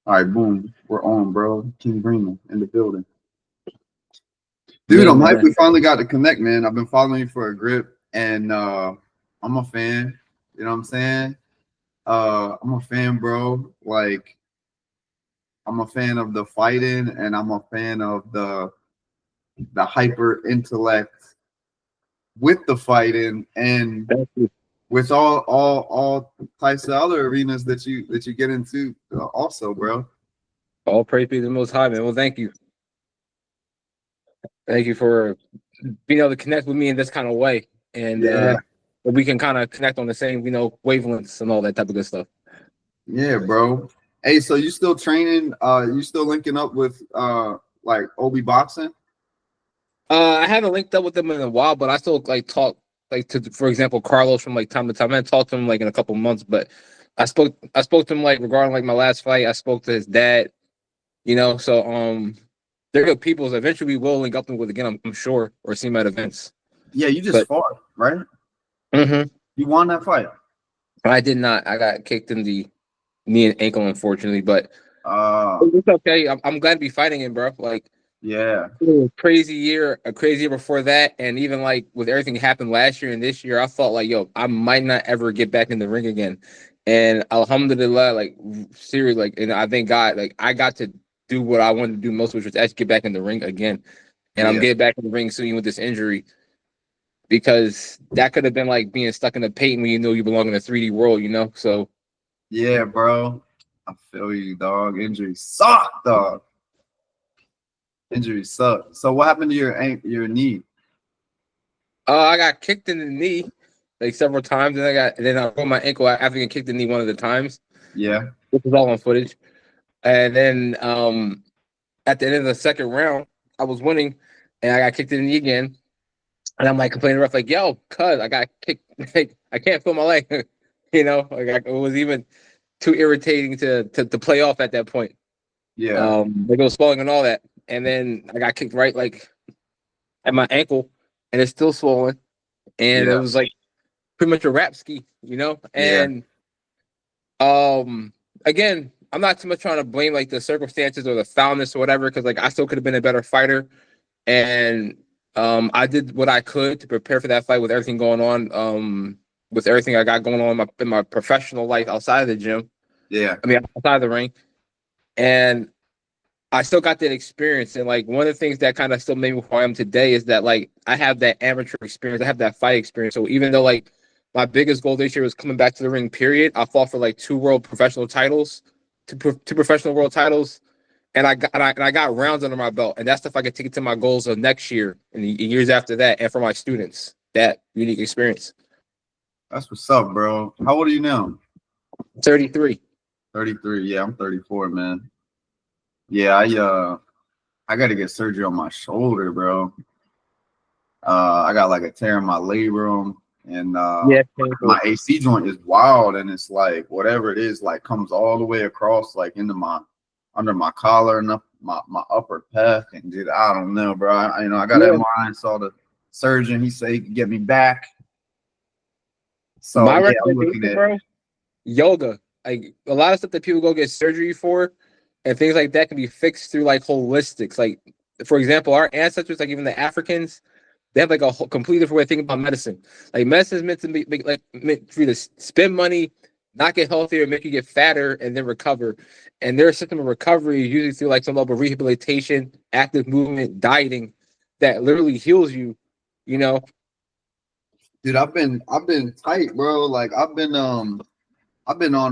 All right, boom. We're on, bro. King Brima in the building. Dude, Yeah, I'm hyped man. we finally got to connect, man. I've been following you for a grip, and I'm a fan. You know what I'm saying? I'm a fan, bro. Like, I'm a fan of the fighting, and I'm a fan of the hyper intellect with the fighting, and Thank you. with all types of other arenas that you get into, also, bro. All praise be to the Most High, man. Well, thank you. Thank you for being able to connect with me in this kind of way. And Yeah, we can kind of connect on the same, wavelengths and all that type of good stuff. yeah, bro. Hey, so you still training? You still linking up with like Obi Boxing? I haven't linked up with them in a while, but I still like talk like to, for example, Carlos from like time to time. I haven't talked to him like in a couple months, but I spoke to him like regarding like my last fight. I spoke to his dad, so they're good people. So eventually we will link up with again, I'm sure, or see him at events. Yeah, you just But fought, right? mhm. You won that fight. I did not. I got kicked in the knee and ankle, unfortunately, but Uh, it's okay. I'm glad to be fighting him, bro. Like yeah, a crazy year before that, and even like with everything that happened last year and this year, I thought like, yo, I might not ever get back in the ring again. And alhamdulillah, like seriously, like, and I thank God, like I got to do what I wanted to do most, which was actually get back in the ring again. And I'm yeah, getting back in the ring soon with this injury because that could have been like being stuck in the paint when you know you belong in a 3D world. So yeah, bro. I feel you, dog. Injuries suck, dog. Injuries suck. So what happened to your knee? I got kicked in the knee like several times, and then I broke my ankle after getting kicked in the knee one of the times. Yeah, This was all on footage. And then at the end of the second round, I was winning, and I got kicked in the knee again. And I'm like complaining to the ref, like, "Yo, cuz I got kicked. Like, I can't feel my leg." It was even too irritating to play off at that point. yeah, Like it was swelling and all that. And then I got kicked right like at my ankle, and it's still swollen. And it yeah, was like pretty much a rap ski. yeah. And again, I'm not too much trying to blame like the circumstances or the foulness or whatever, because like I still could have been a better fighter. And I did what I could to prepare for that fight with everything going on, with everything I got going on in my professional life outside of the gym. Yeah, I mean, outside of the ring. And I still got that experience. And like one of the things that kind of still made me who I am today is that like I have that amateur experience. I have that fight experience. So even though like my biggest goal this year was coming back to the ring, period, I fought for like two professional world titles. And I got rounds under my belt. And that's stuff I can take it to my goals of next year and the years after that. And for my students, that unique experience. that's what's up, bro. How old are you now? 33. 33. Yeah, I'm 34, man. Yeah, I got to get surgery on my shoulder, bro. I got like a tear in my labrum, and Yeah, painful. my AC joint is wild, and it's like whatever it is, like comes all the way across, like into my under my collar and up my upper pec, and dude, I don't know, bro. I got Yeah. MRI, saw the surgeon. He said he could get me back. So My yeah, I'm looking recommendation, at bro, yoga. Like a lot of stuff that people go get surgery for and things like that can be fixed through like holistics. Like, for example, our ancestors, like even the Africans, they have like a whole completely different way of thinking about medicine. Like medicine is meant to be meant for you to spend money, not get healthier, make you get fatter, and then recover. And their system of recovery is usually through like some level of rehabilitation, active movement, dieting that literally heals you. You know, dude. I've been tight, bro. Like I've been on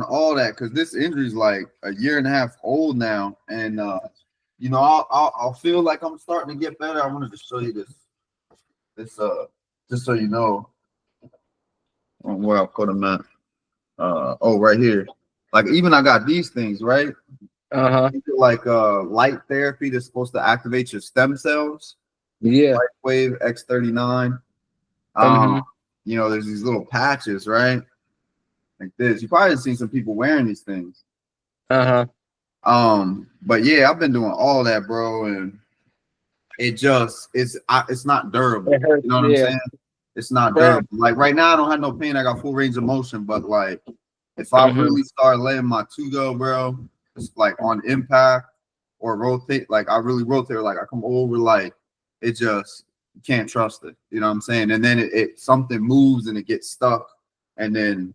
all that because this injury's like a year and a half old now, and I'll feel like I'm starting to get better. I wanted to show you this just so you know where I put them at. Oh, right here. Like even I got these things right. uh huh, These are like light therapy that's supposed to activate your stem cells. yeah, Wave X39. Um, mm-hmm. there's these little patches, right? Like this. You probably seen some people wearing these things. Uh huh. But yeah, I've been doing all that, bro, and it's not durable. It hurts, You know what I'm yeah, saying? It's not bro. durable. Like right now, I don't have no pain. I got full range of motion, but like if I Mm-hmm. really start letting my two go, bro, like on impact or rotate. Like I really rotate. Like I come over, like it just you can't trust it. You know what I'm saying? And then it something moves and it gets stuck, and then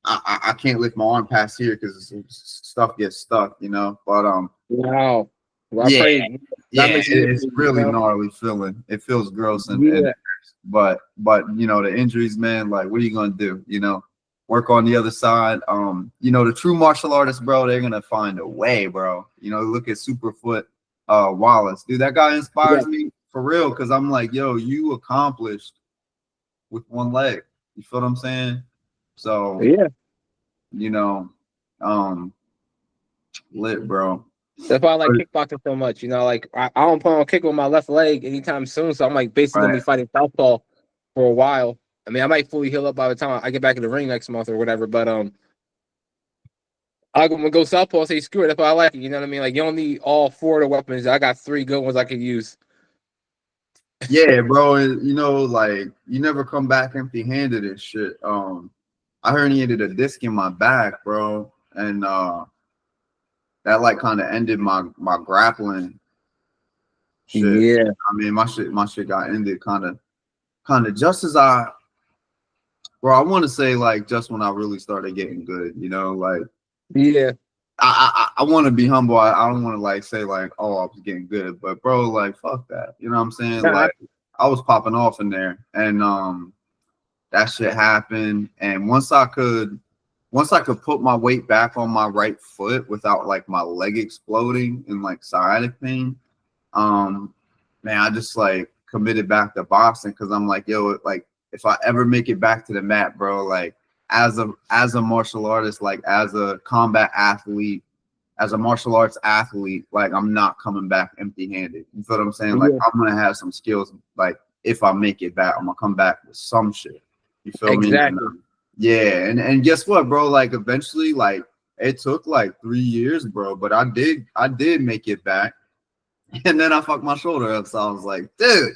I can't lift my arm past here because stuff gets stuck. You know, but Wow. Well, I yeah, pray that yeah, makes it, it's you really know? gnarly feeling. It feels gross and Yeah. but you know the injuries, man. Like, what are you gonna do? You know, work on the other side. You know, the true martial artists, bro, they're gonna find a way, bro. You know, look at Superfoot, Wallace, dude. That guy Yeah. inspires me for real because I'm like, yo, you accomplished with one leg. You feel what I'm saying? So, Yeah. you know, um, lit, bro. That's why I like kickboxing so much. You know, like I don't plan on kicking with my left leg anytime soon. So I'm like basically gonna Right. be fighting southpaw for a while. I mean, I might fully heal up by the time I get back in the ring next month or whatever. But I'm gonna go southpaw and say screw it. That's why I like it. You know what I mean? Like you don't need all four of the weapons. I got three good ones I can use. Yeah, bro. You know, like you never come back empty-handed and shit. I herniated a disc in my back, bro, and that like kind of ended my grappling shit. Yeah. I mean, my shit got ended kind of just as bro. I want to say like just when I really started getting good. You know, like Yeah. I want to be humble. I don't want to like say like, oh, I was getting good, but bro, like fuck that. You know what I'm saying? Nah, Like I was popping off in there, and that shit happened. And once I could put my weight back on my right foot without like my leg exploding and like sciatic pain, um, man, I just like committed back to boxing because I'm like, yo, like if I ever make it back to the mat, bro, like as a martial artist, like as a combat athlete, as a martial arts athlete, like I'm not coming back empty-handed. You feel what I'm saying? Like yeah. I'm gonna have some skills. Like if I make it back, I'm gonna come back with some shit. You feel me? And, Exactly. yeah, and guess what, bro? Like eventually, like it took like 3 years, bro, but I did make it back, and then I fucked my shoulder up. So I was like, dude,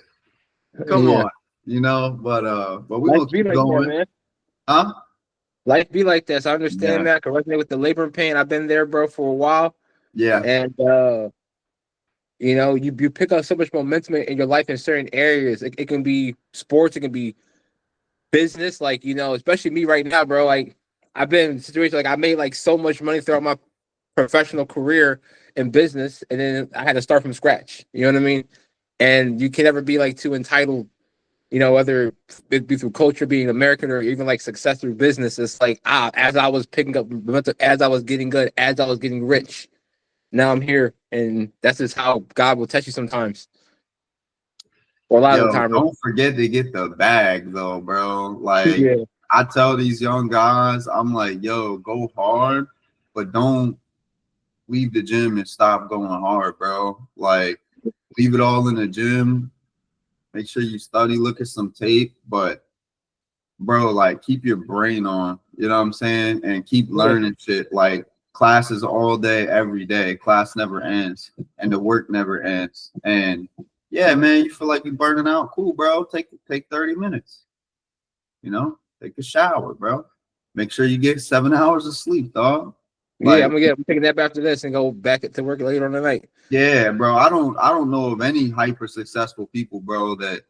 come Yeah. on, you know. But we Life gonna be keep like that, going, man. huh? Life be like this. I understand Yeah, that. I can resonate with the labor and pain. I've been there, bro, for a while. yeah, And you know, you pick up so much momentum in your life in certain areas. It can be sports, it can be business. Like, you know, especially me right now, bro. Like I've been in situations like I made like so much money throughout my professional career in business, and then I had to start from scratch. You know what I mean? And you can never be like too entitled, you know, whether it be through culture, being American, or even like success through business. It's like as I was picking up momentum, as I was getting good, as I was getting rich, now I'm here, and that's just how God will test you sometimes, or a lot of the yo, time. don't forget to get the bag though, bro. Like Yeah, I tell these young guys, I'm like, yo, go hard, but don't leave the gym and stop going hard, bro. Like leave it all in the gym. Make sure you study, look at some tape, but bro, like keep your brain on, you know what I'm saying? And keep yeah, learning shit. Like classes all day, every day. Class never ends and the work never ends. And yeah, man, you feel like you're burning out. Cool, bro. Take 30 minutes. You know, take a shower, bro. Make sure you get 7 hours of sleep, dog. yeah. Like, I'm taking that after this and go back to work later on the night. yeah, bro. I don't know of any hyper successful people, bro, that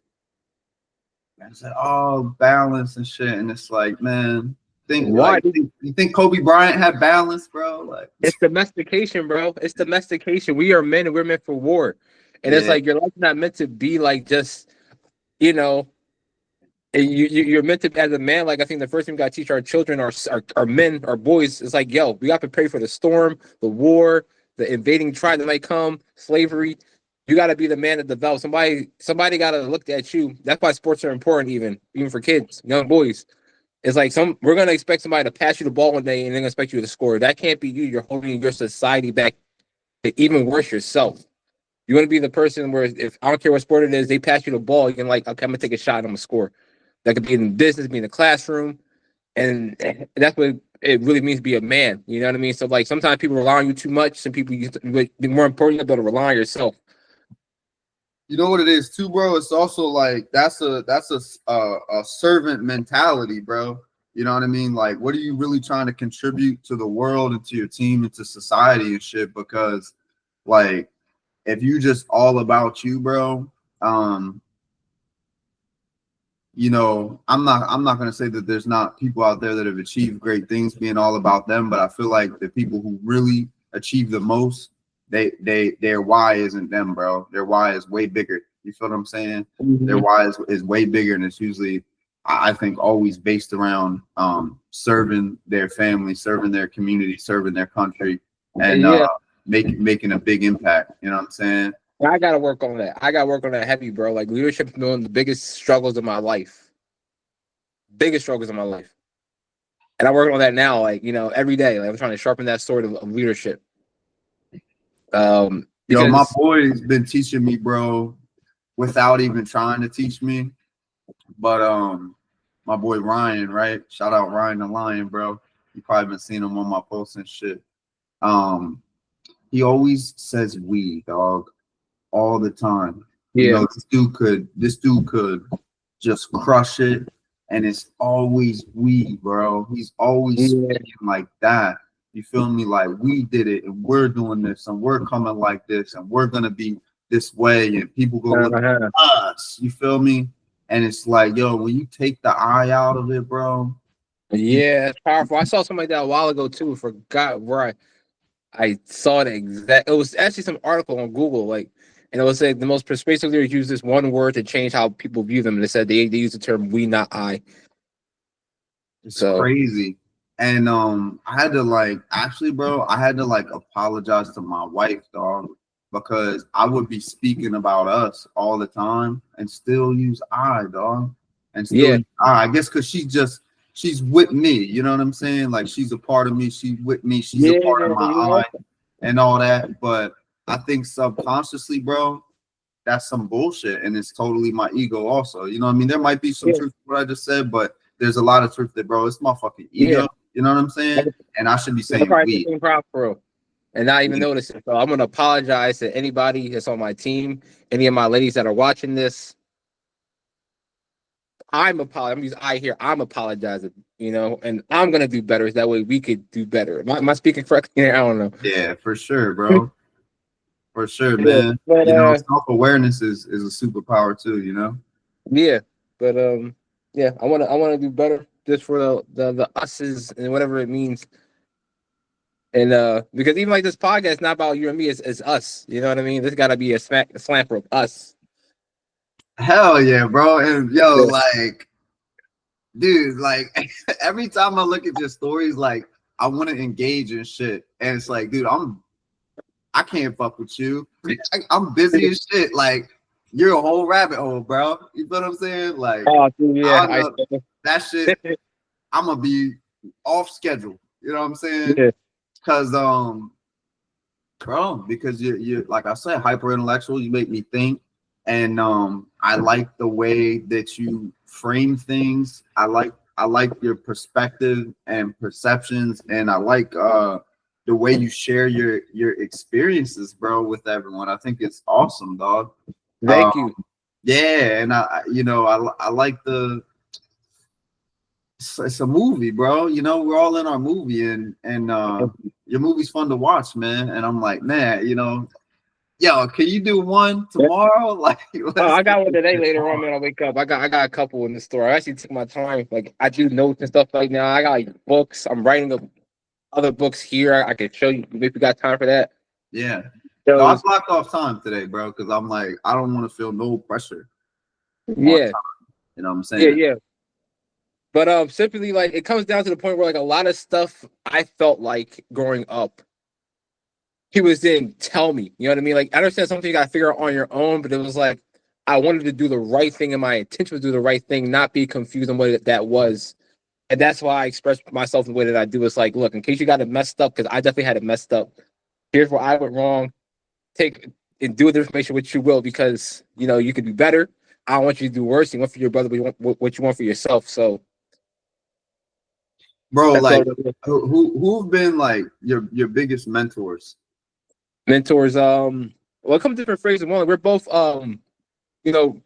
said, oh, balance and shit. And it's like, man, Why? you think Kobe Bryant had balance, bro? Like, It's domestication, bro. It's domestication. We are men and we're meant for war. And it's yeah, like your life's not meant to be like just, you know, and you're meant to as a man. Like I think the first thing we gotta teach our children, our men, our boys, is like, yo, we got to prepare for the storm, the war, the invading tribe that might come, slavery. You got to be the man that develops. Somebody got to look at you. That's why sports are important, even for kids, young boys. It's like we're gonna expect somebody to pass you the ball one day and they're gonna expect you to score. That can't be you. You're holding your society back. Even worse, yourself. You want to be the person where if I don't care what sport it is, they pass you the ball, you can like, okay, I'm gonna take a shot, I'm gonna score. That could be in business, be in the classroom, and that's what it really means to be a man. You know what I mean? So like sometimes people rely on you too much. Some people, but more important, you got to rely on yourself. you know what it is too, bro. It's also like that's a servant mentality, bro. You know what I mean? Like, what are you really trying to contribute to the world and to your team and to society and shit? Because, like, if you just all about you, bro, um, you know, I'm not gonna say that there's not people out there that have achieved great things being all about them, but I feel like the people who really achieve the most, their why isn't them, bro. Their why is way bigger. You feel what I'm saying? Their why is way bigger, and it's usually I think always based around serving their family, serving their community, serving their country, and Yeah, making a big impact. You know what I'm saying? I gotta work on that. I gotta work on that heavy, bro. Like leadership has been one of the biggest struggles of my life. Biggest struggles of my life. And I'm working on that now, like, every day. Like I'm trying to sharpen that sword of leadership. Yo, my Because boy's been teaching me, bro, without even trying to teach me. But my boy Ryan, right? Shout out Ryan the Lion, bro. You probably been seeing him on my posts and shit. Um, he always says we, dog, all the time. You yeah, know, this dude could just crush it, and it's always we, bro. He's always yeah, speaking like that. You feel me? Like we did it, and we're doing this, and we're coming like this, and we're gonna be this way, and people go look uh-huh. at us. You feel me? And it's like, yo, when you take the eye out of it, bro. Yeah, it's powerful. I saw something like that a while ago too. Forgot where I saw the exact. It was actually some article on Google, like, and it was like the most persuasive leaders use this one word to change how people view them. And they said they use the term "we," not "I." It's So crazy. And I had to like actually, bro, I had to like apologize to my wife, dog, because I would be speaking about us all the time and still use I, dog. And still yeah, use I guess because she's with me, you know what I'm saying? Like she's a part of me, she's with me, she's a yeah, part of my I and all that. But I think subconsciously, bro, that's some bullshit, and it's totally my ego also. You know what I mean? There might be some yeah, truth to what I just said, but there's a lot of truth that, bro, it's my fucking yeah. ego. You know what I'm saying? And I should be I saying probably the we. same problem, bro, and not even Yeah. notice it. So I'm gonna apologize to anybody that's on my team, any of my ladies that are watching this. I'm apologizing. I'm using I here. I'm apologizing, and I'm gonna do better. That way we could do better. Am I speaking correctly? I don't know. Yeah, for sure, bro. For sure, Yeah, man. but You know, self-awareness is a superpower too, you know? yeah, but yeah, I wanna do better just for the us's and whatever it means. And because even like this podcast, it's not about you and me, it's us. You know what I mean? This gotta be a slamper of us. Hell yeah, bro. And yo, Yeah. like, dude, like every time I look at your stories, like I want to engage in shit. And it's like, dude, I can't fuck with you. I'm busy as shit. Like you're a whole rabbit hole, bro. You feel what I'm saying? Like Oh, dude, I yeah, don't know that shit. I'm gonna be off schedule. You know what I'm saying? yeah, Because bro, because you like I said, hyper intellectual. You make me think, and I like the way that you frame things. I like your perspective and perceptions, and I like the way you share your experiences, bro, with everyone. I think it's awesome, dog. Uh, thank you. yeah, and I like it's a movie, bro. You know, we're all in our movie, and your movie's fun to watch, man. And I'm like, man, yo, can you do one tomorrow? Like, Oh, let's I get got one this today shit later on, on. man. I wake up. I got a couple in the store. I actually took my time. Like I do notes and stuff like now. I got like books. I'm writing up other books here. I could show you if you got time for that. Yeah. No, I Those, blocked off time today, bro, because I'm like, I don't want to feel no pressure on yeah, time. You know what I'm yeah, saying? yeah. But simply like it comes down to the point where like a lot of stuff I felt like growing up, people just didn't tell me. You know what I mean? Like I understand something you got to figure out on your own, but it was like I wanted to do the right thing, and my intention was to do the right thing, not be confused on what that was. And that's why I express myself the way that I do. It's like, look, in case you got it messed up, because I definitely had it messed up. Here's where I went wrong. Take and do with the information what you will, because you could do better. I don't want you to do worse. You want for your brother, but you want what you want for yourself. So Bro, that's all. like who've been like your biggest mentors? Mentors. Well, it comes to different phrases. One, we're both you know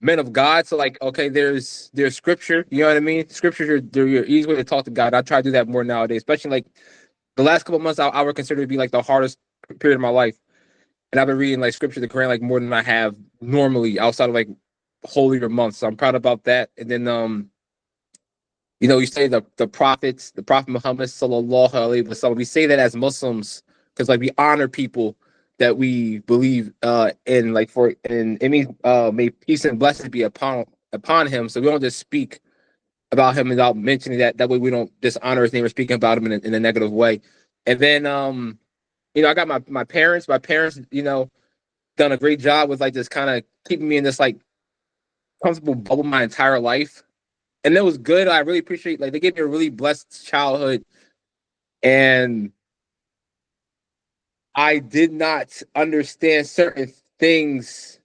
men of God. So like, okay, there's scripture. You know what I mean? Scripture, they're your easy way to talk to God. I try to do that more nowadays, especially like the last couple of months. I would consider to be like the hardest period of my life, and I've been reading like scripture, the Quran, like more than I have normally outside of like holier months. So I'm proud about that. And then you say the prophets, the Prophet Muhammad sallallahu alaihi wasallam. We say that as Muslims because like we honor people that we believe in. Like and it means may peace and blessings be upon him. So we don't just speak about him without mentioning that. That way we don't dishonor his name or speaking about him in a negative way. And then I got my parents. My parents, done a great job with like just kind of keeping me in this like comfortable bubble my entire life. And it was good. I really appreciate like they gave me a really blessed childhood, and I did not understand certain things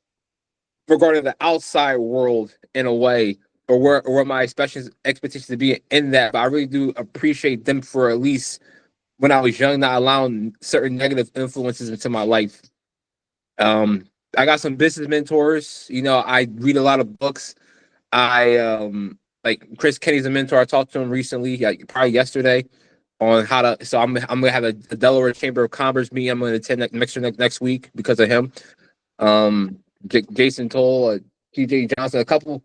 regarding the outside world in a way, or where my expectations to be in that. But I really do appreciate them for at least when I was young, not allowing certain negative influences into my life. I got some business mentors. I read a lot of books. I like Chris Kenny's a mentor. I talked to him recently, like probably yesterday, on how to. So I'm gonna have a Delaware Chamber of Commerce meeting. I'm gonna attend next week because of him. Jason Toll, TJ Johnson, a couple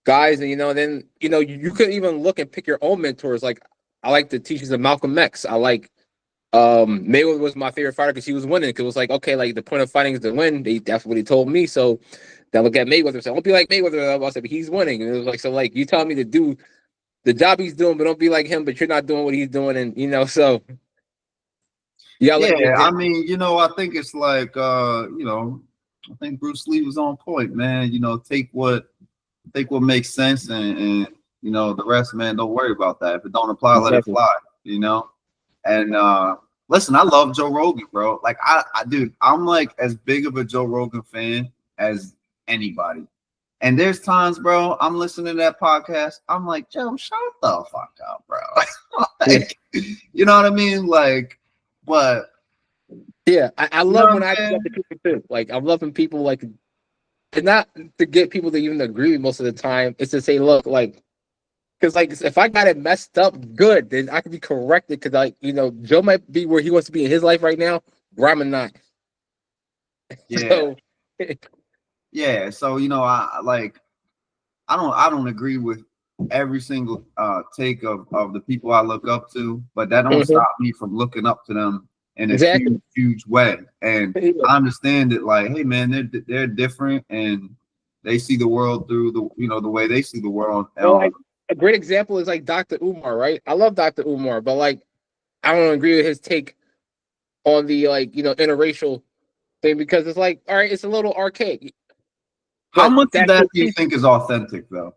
guys, and then you could even look and pick your own mentors. Like I like the teachings of Malcolm X. I like Mayweather was my favorite fighter because he was winning. Because it was like, okay, like the point of fighting is to win. That's what he told me. So then look at Mayweather and say, don't be like Mayweather. I said, but he's winning. And it was like, so like you telling me to do the job he's doing, but don't be like him. But you're not doing what he's doing, and so yeah. I mean, I think it's like I think Bruce Lee was on point, man. Take what makes sense, and the rest, man, don't worry about that. If it don't apply, let it fly. And listen, I love Joe Rogan, bro. Like dude, I'm like as big of a Joe Rogan fan as anybody. And there's times, bro, I'm listening to that podcast. I'm like, Joe, shut the fuck up, bro. Like, you know what I mean? Like, but yeah, I love when I get the people too. Like, I'm loving people like, and not to get people to even agree with most of the time. It's to say, look, like, because like if I got it messed up, good, then I can be corrected. Because like Joe might be where he wants to be in his life right now, where I'm not. Yeah. So, yeah. So I don't agree with every single take of the people I look up to, but that don't stop me from looking up to them in a huge way. And I understand that, like, hey man, they're different and they see the world through the way they see the world. Like, a great example is like Dr. Umar, right? I love Dr. Umar, but like I don't agree with his take on the like interracial thing because it's like, all right, it's a little archaic. How much of that do you think is authentic though?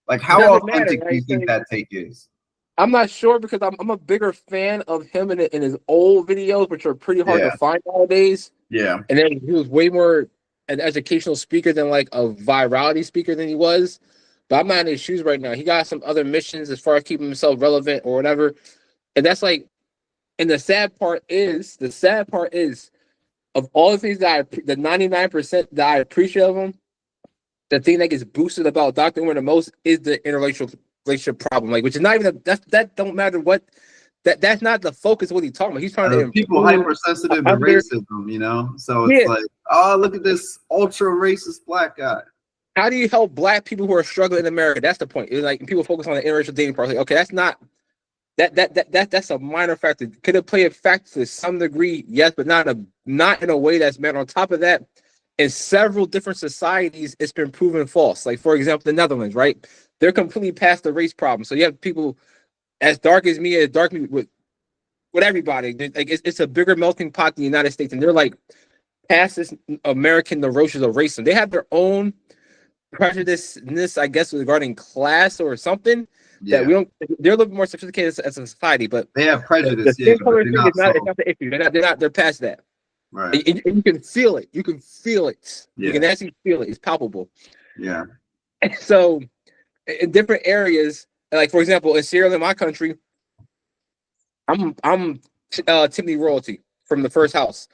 Like how authentic do you think that take is? I'm not sure because I'm a bigger fan of him in his old videos, which are pretty hard to find nowadays. Yeah. And then he was way more an educational speaker than like a virality speaker than he was. But I'm not in his shoes right now. He got some other missions as far as keeping himself relevant or whatever. And that's like, and the sad part is of all the things that the 99% that I appreciate of him, the thing that gets boosted about Dr. Umar the most is the interracial relationship problem. Like, which is not even that don't matter what that's not the focus of what he's talking about. He's trying to people hypersensitive to racism, so it's like, oh, look at this ultra racist black guy. How do you help black people who are struggling in America? That's the point. It's like people focus on the interracial dating part. Like, okay, that's not that's a minor factor. Could it play a factor to some degree? Yes, but not in a way that's meant. On top of that, in several different societies, it's been proven false. Like, for example, the Netherlands, right? They're completely past the race problem. So you have people as dark as me, with everybody. Like it's a bigger melting pot than the United States, and they're like past this American neurosis of racism. They have their own prejudiceness, I guess, regarding class or something that we don't. They're a little bit more sophisticated as a society, but they have prejudice. The color thing is not the issue. They're past that. Right. And you can feel it. You can feel it. Yeah. You can actually feel it. It's palpable. Yeah. And so, in different areas, like for example, in Sierra Leone, my country, I'm Timothy royalty from the first house,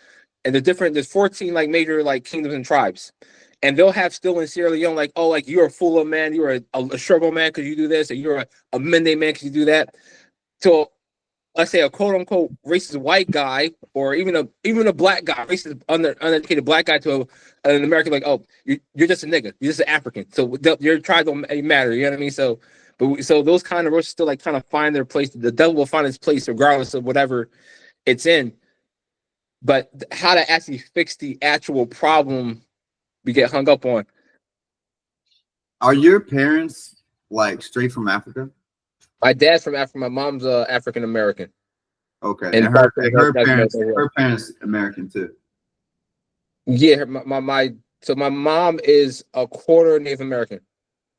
and there's 14 like major like kingdoms and tribes, and they'll have still in Sierra Leone like, oh, like you're a Fulham man, you're a struggle man because you do this, or you're a Mende man because you do that. So let's say a quote unquote racist white guy, or even a black guy, racist uneducated black guy to an American, like, oh, you're just a nigga, you're just an African, so your tribe don't matter. You know what I mean? So, so those kind of roasts still like kind of find their place. The devil will find its place regardless of whatever it's in. But how to actually fix the actual problem we get hung up on. Are your parents like straight from Africa? My dad's from Africa. My mom's African American. Okay, and her parents American too. Yeah, so my mom is a quarter Native American.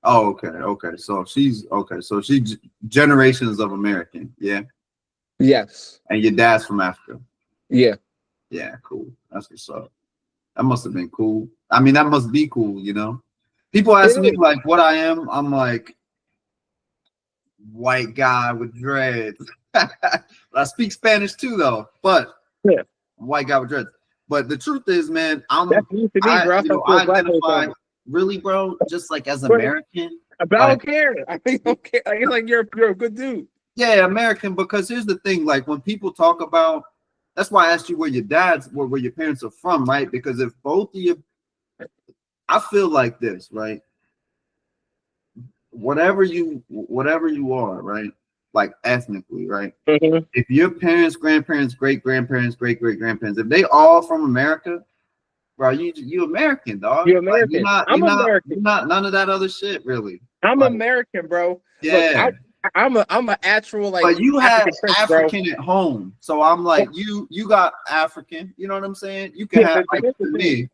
Oh, okay. So she's okay. So she generations of American, yeah. Yes. And your dad's from Africa. Yeah. Yeah, cool. That's what's up. That must have been cool. I mean, that must be cool, you know. People ask me like what I am. I'm like white guy with dreads. I speak Spanish too, though. But yeah, white guy with dreads. But the truth is, man, I identify really, bro, just like as American. But I don't care. I think don't care. I like you're a good dude. Yeah, American. Because here's the thing: like when people talk about, that's why I asked you where your parents are from, right? Because if both of you, I feel like this, right? Whatever you are, right? Like ethnically, right? Mm-hmm. If your parents, grandparents, great grandparents, great great grandparents, if they all from America, bro, you American, dog. You're American. Like, I'm American. You're not none of that other shit, really. I'm American, bro. Yeah. Look, I'm an actual like. But you have African bro. at home, so I'm like you got African. You know what I'm saying? You can have like me.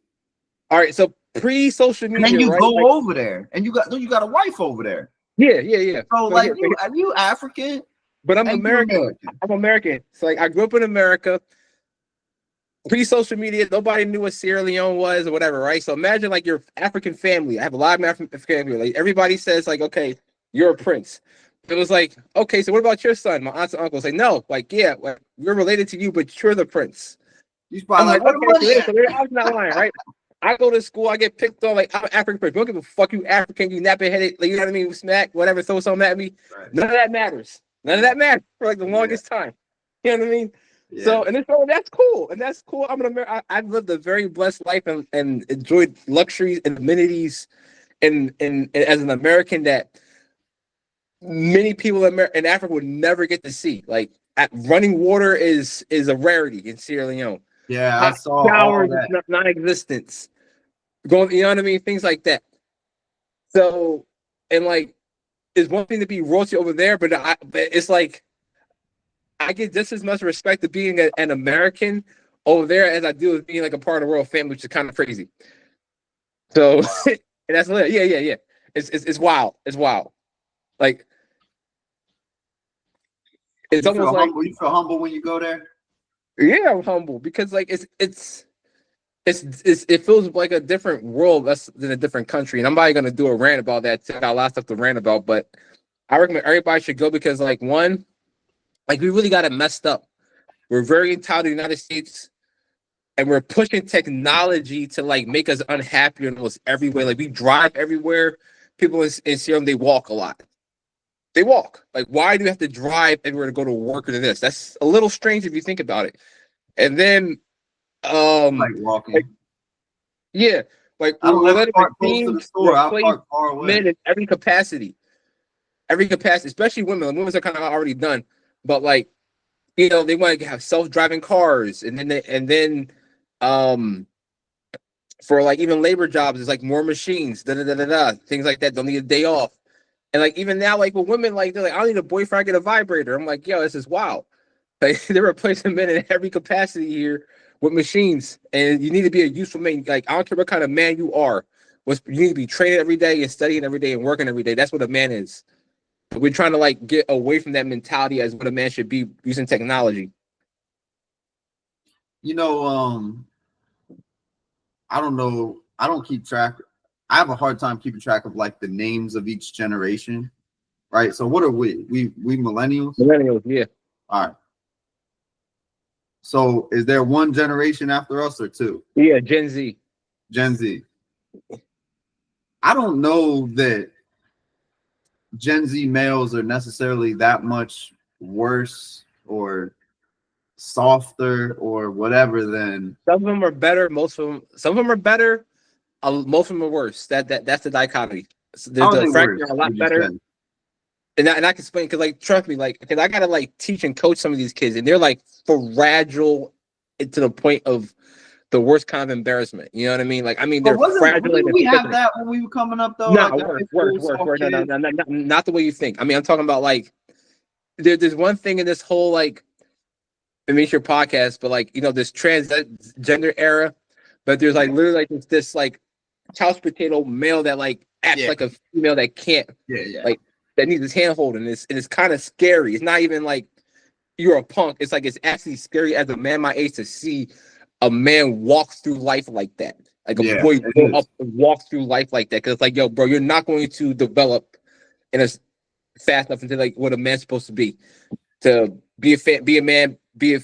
All right, so pre-social media, and then you right? go like, over there, and you got a wife over there. Yeah. So like you African, but I'm American. I'm American. So like I grew up in America. Pre-social media, nobody knew what Sierra Leone was or whatever, right? So imagine like your African family. I have a lot of African family. Like everybody says, like, okay, you're a prince. It was like, okay, so what about your son? My aunts and uncles say, no, like, yeah, well, we're related to you, but you're the prince. He's probably I'm like, okay, so I'm not lying, right? I go to school, I get picked on, like, I'm African prince. Don't give a fuck, you African, you nappy headed, like, you know what I mean? Smack, whatever, throw something at me. Right. None of that matters. None of that matters for like the longest time. You know what I mean? Yeah. So, and that's cool. And that's cool. I've lived a very blessed life and enjoyed luxuries and amenities and as an American that many people in Africa would never get to see. Like running water is a rarity in Sierra Leone. Yeah, I saw showers non-existence. Going, you know what I mean? Things like that. So, and like, it's one thing to be royalty over there, but it's like I get just as much respect to being an American over there as I do as being like a part of the royal family, which is kind of crazy. So, and that's yeah. It's wild. It's wild. Like it's almost like you feel humble when you go there. Yeah, I'm humble because like it feels like a different world than a different country, and I'm probably gonna do a rant about that. I got a lot of stuff to rant about, but I recommend everybody should go because like one, like we really got it messed up. We're very entitled to the United States, and we're pushing technology to like make us unhappy in almost every way. Like we drive everywhere. People in Sierra Leone, they walk a lot. They walk. Like, why do you have to drive everywhere to go to work or to this? That's a little strange if you think about it. And then, like walking. Yeah, like I don't live close to the store. I park far away. Men in every capacity, especially women. Women are kind of already done, but like, you know, they want to have self-driving cars, and then, for like even labor jobs, it's like more machines, things like that. Don't need a day off. And like even now, like with women, like they're like, I don't need a boyfriend, I get a vibrator. I'm like, yo, this is wild. Like they're replacing men in every capacity here with machines, and you need to be a useful man. Like I don't care what kind of man you are, you need to be training every day and studying every day and working every day. That's what a man is. But we're trying to like get away from that mentality as what a man should be using technology. You know, I don't know. I don't keep track. I have a hard time keeping track of like the names of each generation, right? So what are we? We millennials? Millennials, yeah. All right. So is there one generation after us or two? Yeah, Gen Z. Gen Z. I don't know that Gen Z males are necessarily that much worse or softer or whatever than. Some of them are better. Some of them are better. Most of them are worse. That's the dichotomy. So How there's are the they fracture worse, are a lot would you better, say? and I can explain because like trust me, like because I gotta like teach and coach some of these kids, and they're like fragile to the point of the worst kind of embarrassment. You know what I mean? Like I mean But they're fragile and didn't we have sickening. that when we were coming up though? No, Like worse, high worse, school, worse, soft worse. No, kids. no, no, no, not the way you think. I mean, I'm talking about like there's one thing in this whole like it makes your podcast, but like this transgender era, but there's like literally like this like couch potato male that like acts Yeah, like a female that can't yeah. like that needs his hand holding. It's kind of scary. It's not even like you're a punk. It's like it's actually scary as a man my age to see a man walk through life like that. Like a Yeah, boy it grow up is. and walk through life like that. Cause it's like, yo, bro, you're not going to develop in a fast enough into like what a man's supposed to be. To be a man, be a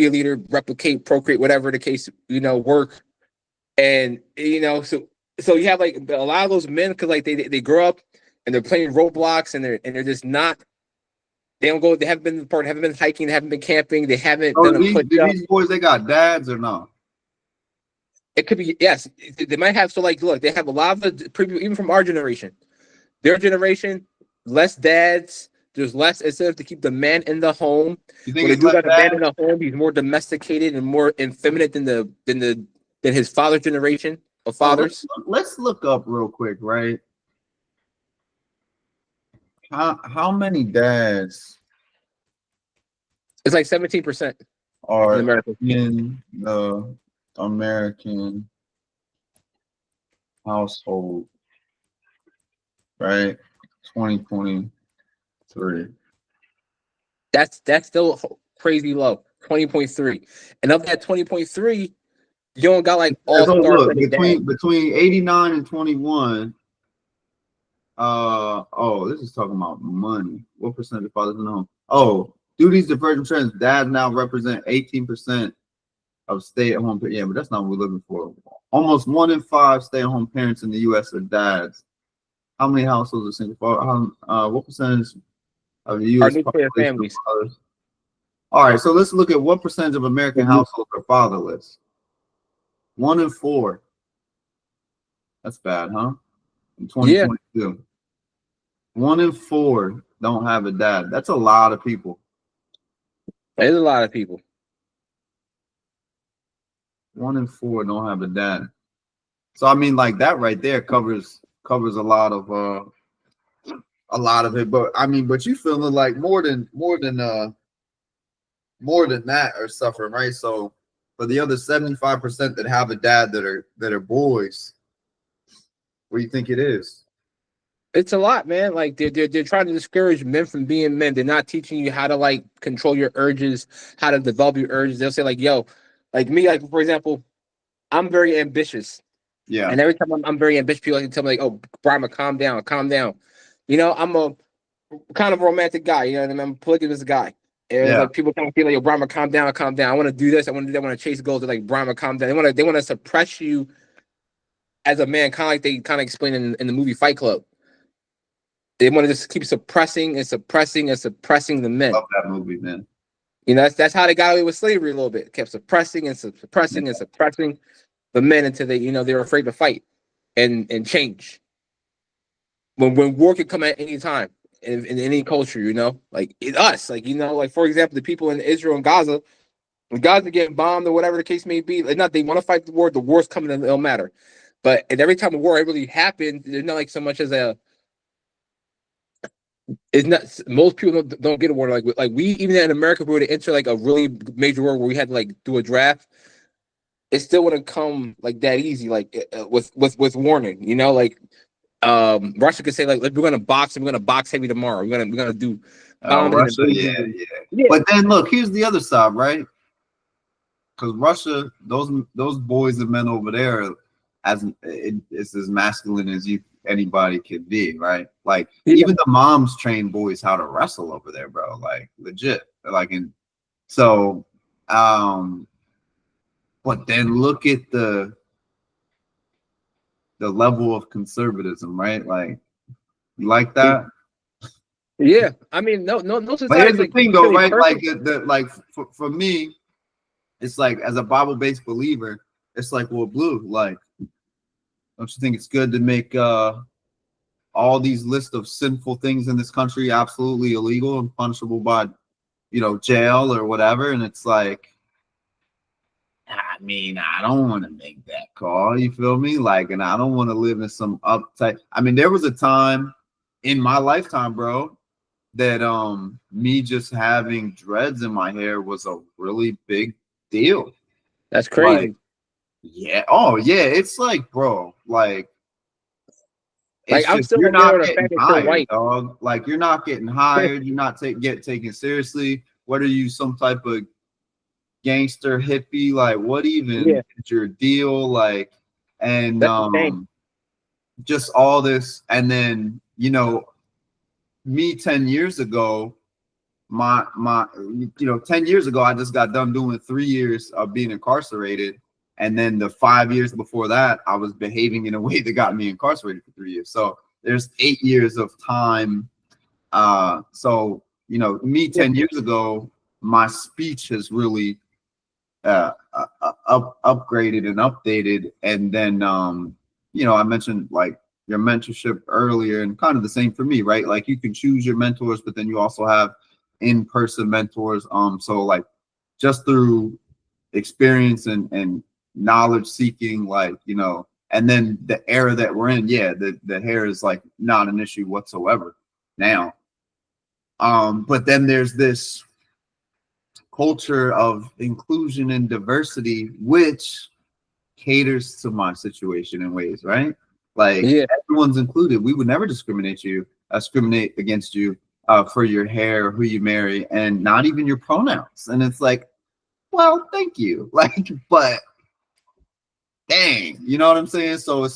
leader, replicate, procreate, whatever the case, work. And so you have like a lot of those men because like they grow up and they're playing Roblox and they're just not. They don't go. They haven't been part. Haven't been hiking. They haven't been camping. They haven't Oh, done a push do up. these boys they got dads or no? It could be yes. They might have. So like, look, they have a lot of the previous, even from our generation. Their generation, less dads. There's less incentive to keep the man in the home. You think When they it's do less got a man in dads? the home, he's more domesticated and more effeminate than his father's generation of Oh, fathers. let's look up real quick, right? How many dads It's like 17% in are America. in the American household, right? 2023. That's still crazy low, 20.3. And of that 20.3, you don't got like all So star look, setting dad. between 89 and 21, this is talking about money. What percentage of fathers in the home? Oh, due to these divergent trends, dads now represent 18% of stay-at-home. Yeah, but that's not what we're looking for. Almost 1 in 5 stay-at-home parents in the U.S. are dads. How many households are single fathers? What percentage of the Our U.S. nuclear population are families. fathers? All right, so let's look at what percentage of American households are fatherless. 1 in 4. That's bad, huh? In Yeah, 2022, 1 in 4 don't have a dad. That's a lot of people. there's a lot of people. 1 in 4 don't have a dad. So I mean, like that right there covers a lot of it. But I mean, but you feeling like more than that are suffering, right? So for the other 75% that have a dad that are boys, what do you think it is? It's a lot, man. Like they're trying to discourage men from being men. They're not teaching you how to like control your urges, how to develop your urges. They'll say like, "Yo, like me, like for example, I'm very ambitious, Yeah, and every time I'm very ambitious, people like to tell me like, oh, Brima, calm down, calm down. I'm a kind of a romantic guy. You know what I mean? I'm a polygamous guy. And it's yeah, like people kind of feel like, yo, Brahma, calm down, calm down. I want to do this. I want to do that. I want to chase goals. They're like, Brahma, calm down. They want to suppress you as a man, kind of like they kind of explain in the movie Fight Club. They want to just keep suppressing and suppressing and suppressing the men. love that movie, man. That's how they got away with slavery a little bit. Kept suppressing and suppressing and suppressing the men until they're afraid to fight and change. When war could come at any time in any culture, like in us, like like for example, the people in Israel and Gaza, when Gaza getting bombed or whatever the case may be, like not they want to fight the war, the war's coming and it'll matter. But and every time a war really happened, there's not like so much as a it's not most people don't get a war like we even in America if we were to enter like a really major war where we had to like do a draft, it still wouldn't come like that easy, like with warning, like Russia could say like we're gonna box and we're gonna box heavy tomorrow. We're gonna do bombing Russia, and yeah, bombing. yeah. Yeah. But then look, here's the other side, right? Because Russia, those boys and men over there, it's as masculine as anybody could be, right? Like Yeah. even the moms train boys how to wrestle over there, bro. Like legit. Like so, but then look at the level of conservatism, right? Like, you like that? Yeah, I mean, no But here's society's the like thing, though, really right? Like, perfect. like for me, it's like as a Bible-based believer, it's like, well, Blue, like, don't you think it's good to make all these lists of sinful things in this country absolutely illegal and punishable by, jail or whatever? And it's like, I mean, I don't want to make that call. You feel me? Like, and I don't want to live in some uptight. I mean, there was a time in my lifetime, bro, that me just having dreads in my hair was a really big deal. That's Like, crazy. yeah, oh yeah, it's like, bro, like Like it's I'm just still you're like there not with the getting fact that you're hired, white. dog. Like you're not getting hired. You're not taken seriously. What are you, some type of gangster hippie? Like what even Yeah, is your deal? Like, and that's the thing. just all this, and then me 10 years ago, my 10 years ago I just got done doing 3 years of being incarcerated, and then the 5 years before that I was behaving in a way that got me incarcerated for 3 years. So there's 8 years of time. So me Yeah, 10 years ago, my speech has really upgraded and updated. And then I mentioned like your mentorship earlier, and kind of the same for me, right? Like you can choose your mentors, but then you also have in-person mentors. So like just through experience and knowledge seeking, like and then the era that we're in, yeah, the hair is like not an issue whatsoever now. But then there's this culture of inclusion and diversity, which caters to my situation in ways, right? Like yeah. everyone's included. We would never discriminate against you for your hair or who you marry, and not even your pronouns. And it's like, well, thank you. Like, but dang, you know what I'm saying? So it's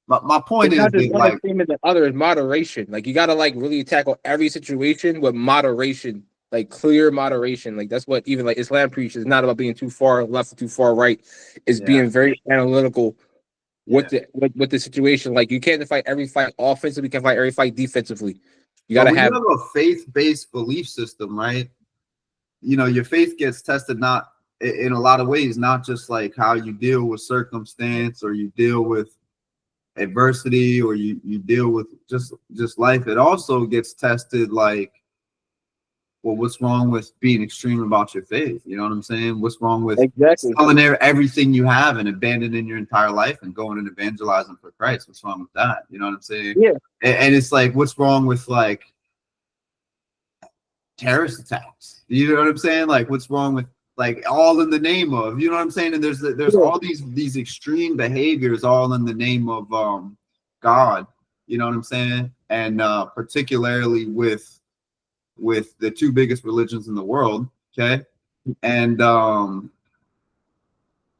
my point It's is not just that one like, extreme and the other is moderation. Like you gotta like really tackle every situation with moderation, like clear moderation. Like that's what even like Islam preaches. It's not about being too far left or too far right. It's yeah, being very analytical with yeah. the situation. Like you can't fight every fight offensively, you can fight every fight defensively. You But gotta when you have have a faith-based belief system, right? Your faith gets tested not in a lot of ways, not just like how you deal with circumstance or you deal with adversity or you deal with just life. It also gets tested like, well, what's wrong with being extreme about your faith? You know what I'm saying? What's wrong with exactly. selling everything you have and abandoning your entire life and going and evangelizing for Christ? What's wrong with that? You know what I'm saying? Yeah, And it's like, what's wrong with like terrorist attacks? You know what I'm saying? Like, what's wrong with like all in the name of, you know what I'm saying? And there's yeah, all these extreme behaviors all in the name of God. You know what I'm saying? And particularly with the two biggest religions in the world. Okay, and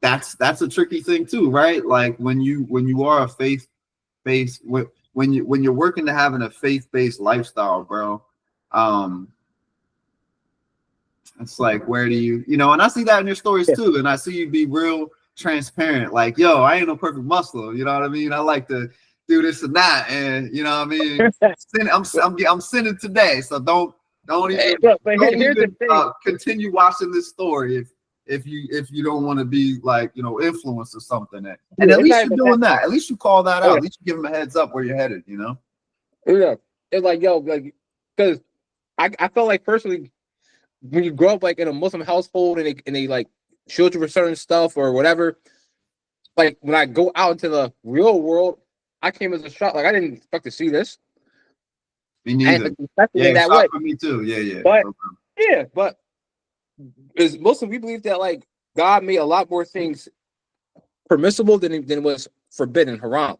that's a tricky thing too, right? Like when you are a faith based, when you're working to having a faith based lifestyle, bro. Um, It's like, where do and I see that in your stories yeah. too. And I see you be real transparent. Like, yo, I ain't no perfect Muslim. You know what I mean? I like to do this and that. And you know what I mean? I'm sinning today. So don't Hey, even but don't here's the even thing. continue watching this story if you don't want to be like, influenced or something. And Yeah, at it's least not you're even that. doing that. At least you call that Oh out. yeah, At least you give them a heads up where you're headed. yeah. It's like yo, like because I felt like personally when you grow up like in a Muslim household and they like shield you for certain stuff or whatever, like when I go out into the real world, I came as a shock. Like I didn't expect to see this. Me I didn't neither. expect to expect it Yeah, in that shock way. for me too. Yeah, yeah. But yeah, but as Muslim, we believe that like God made a lot more things permissible than was forbidden, haram,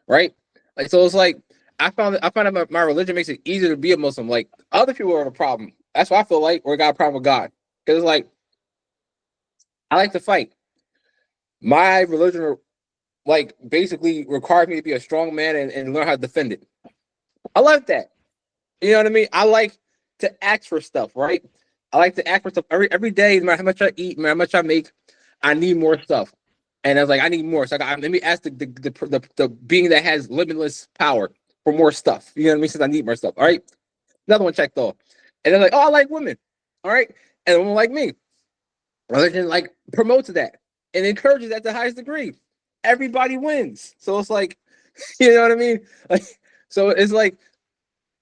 right? Like so, it's like I found out my religion makes it easier to be a Muslim. Like other people are the problem. That's why I feel like we got a problem with God because it's like I like to fight. My religion like basically required me to be a strong man and learn how to defend it. I like that. You know what I mean? I like to ask for stuff, right? I like to ask for stuff every day, no matter how much I eat, no matter how much I make, I need more stuff. And I was like, I need more. So let me ask the being that has limitless power for more stuff. You know what I mean? Since I need more stuff. All right. Another one checked off. And they're like, oh, I like women. All right. And a woman like me. Religion like promotes that and encourages that to the highest degree. Everybody wins. So it's like, you know what I mean? Like, so it's like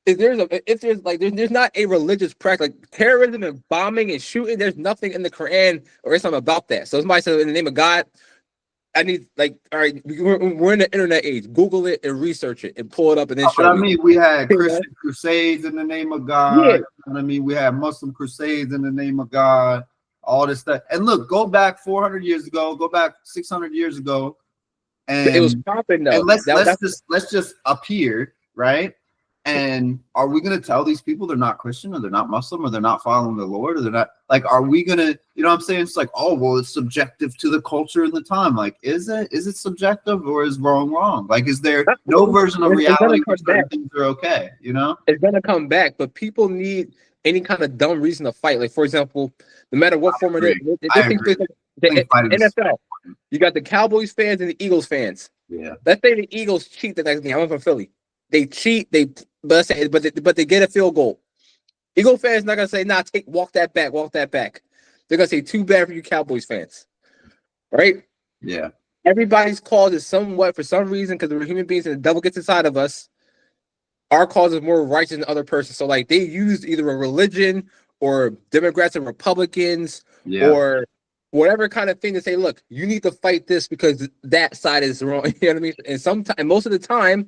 if there's not a religious practice like terrorism and bombing and shooting, there's nothing in the Quran or Islam about that. So somebody said in the name of God, I need like all right, we're in the internet age. Google it and research it and pull it up and then But show I me. mean, we had Christian crusades in the name of God. Yeah. You know what I mean, we had Muslim crusades in the name of God. All this stuff. And look, go back 400 years ago. Go back 600 years ago. And It was popping though. let's just appear, right? And are we going to tell these people they're not Christian or they're not Muslim or they're not following the Lord or they're not like, are we going to, you know what I'm saying? It's like, oh, well, it's subjective to the culture and the time. Like, is it subjective or is wrong? Like, is there no version of reality where certain things are okay? You know, it's going to come back, but people need any kind of dumb reason to fight. Like, for example, no matter what form it is, the NFL, you got the Cowboys fans and the Eagles fans. Yeah. Let's say the Eagles cheat the next game. I'm from Philly. They cheat. But they get a field goal. Eagle fans not gonna say, "Nah, walk that back." They're gonna say, "Too bad for you, Cowboys fans." Right? Yeah. Everybody's cause is somewhat for some reason because we're human beings and the devil gets inside of us. Our cause is more righteous than other person. So like they used either a religion or Democrats and Republicans or whatever kind of thing to say, look, you need to fight this because that side is wrong. You know what I mean? And most of the time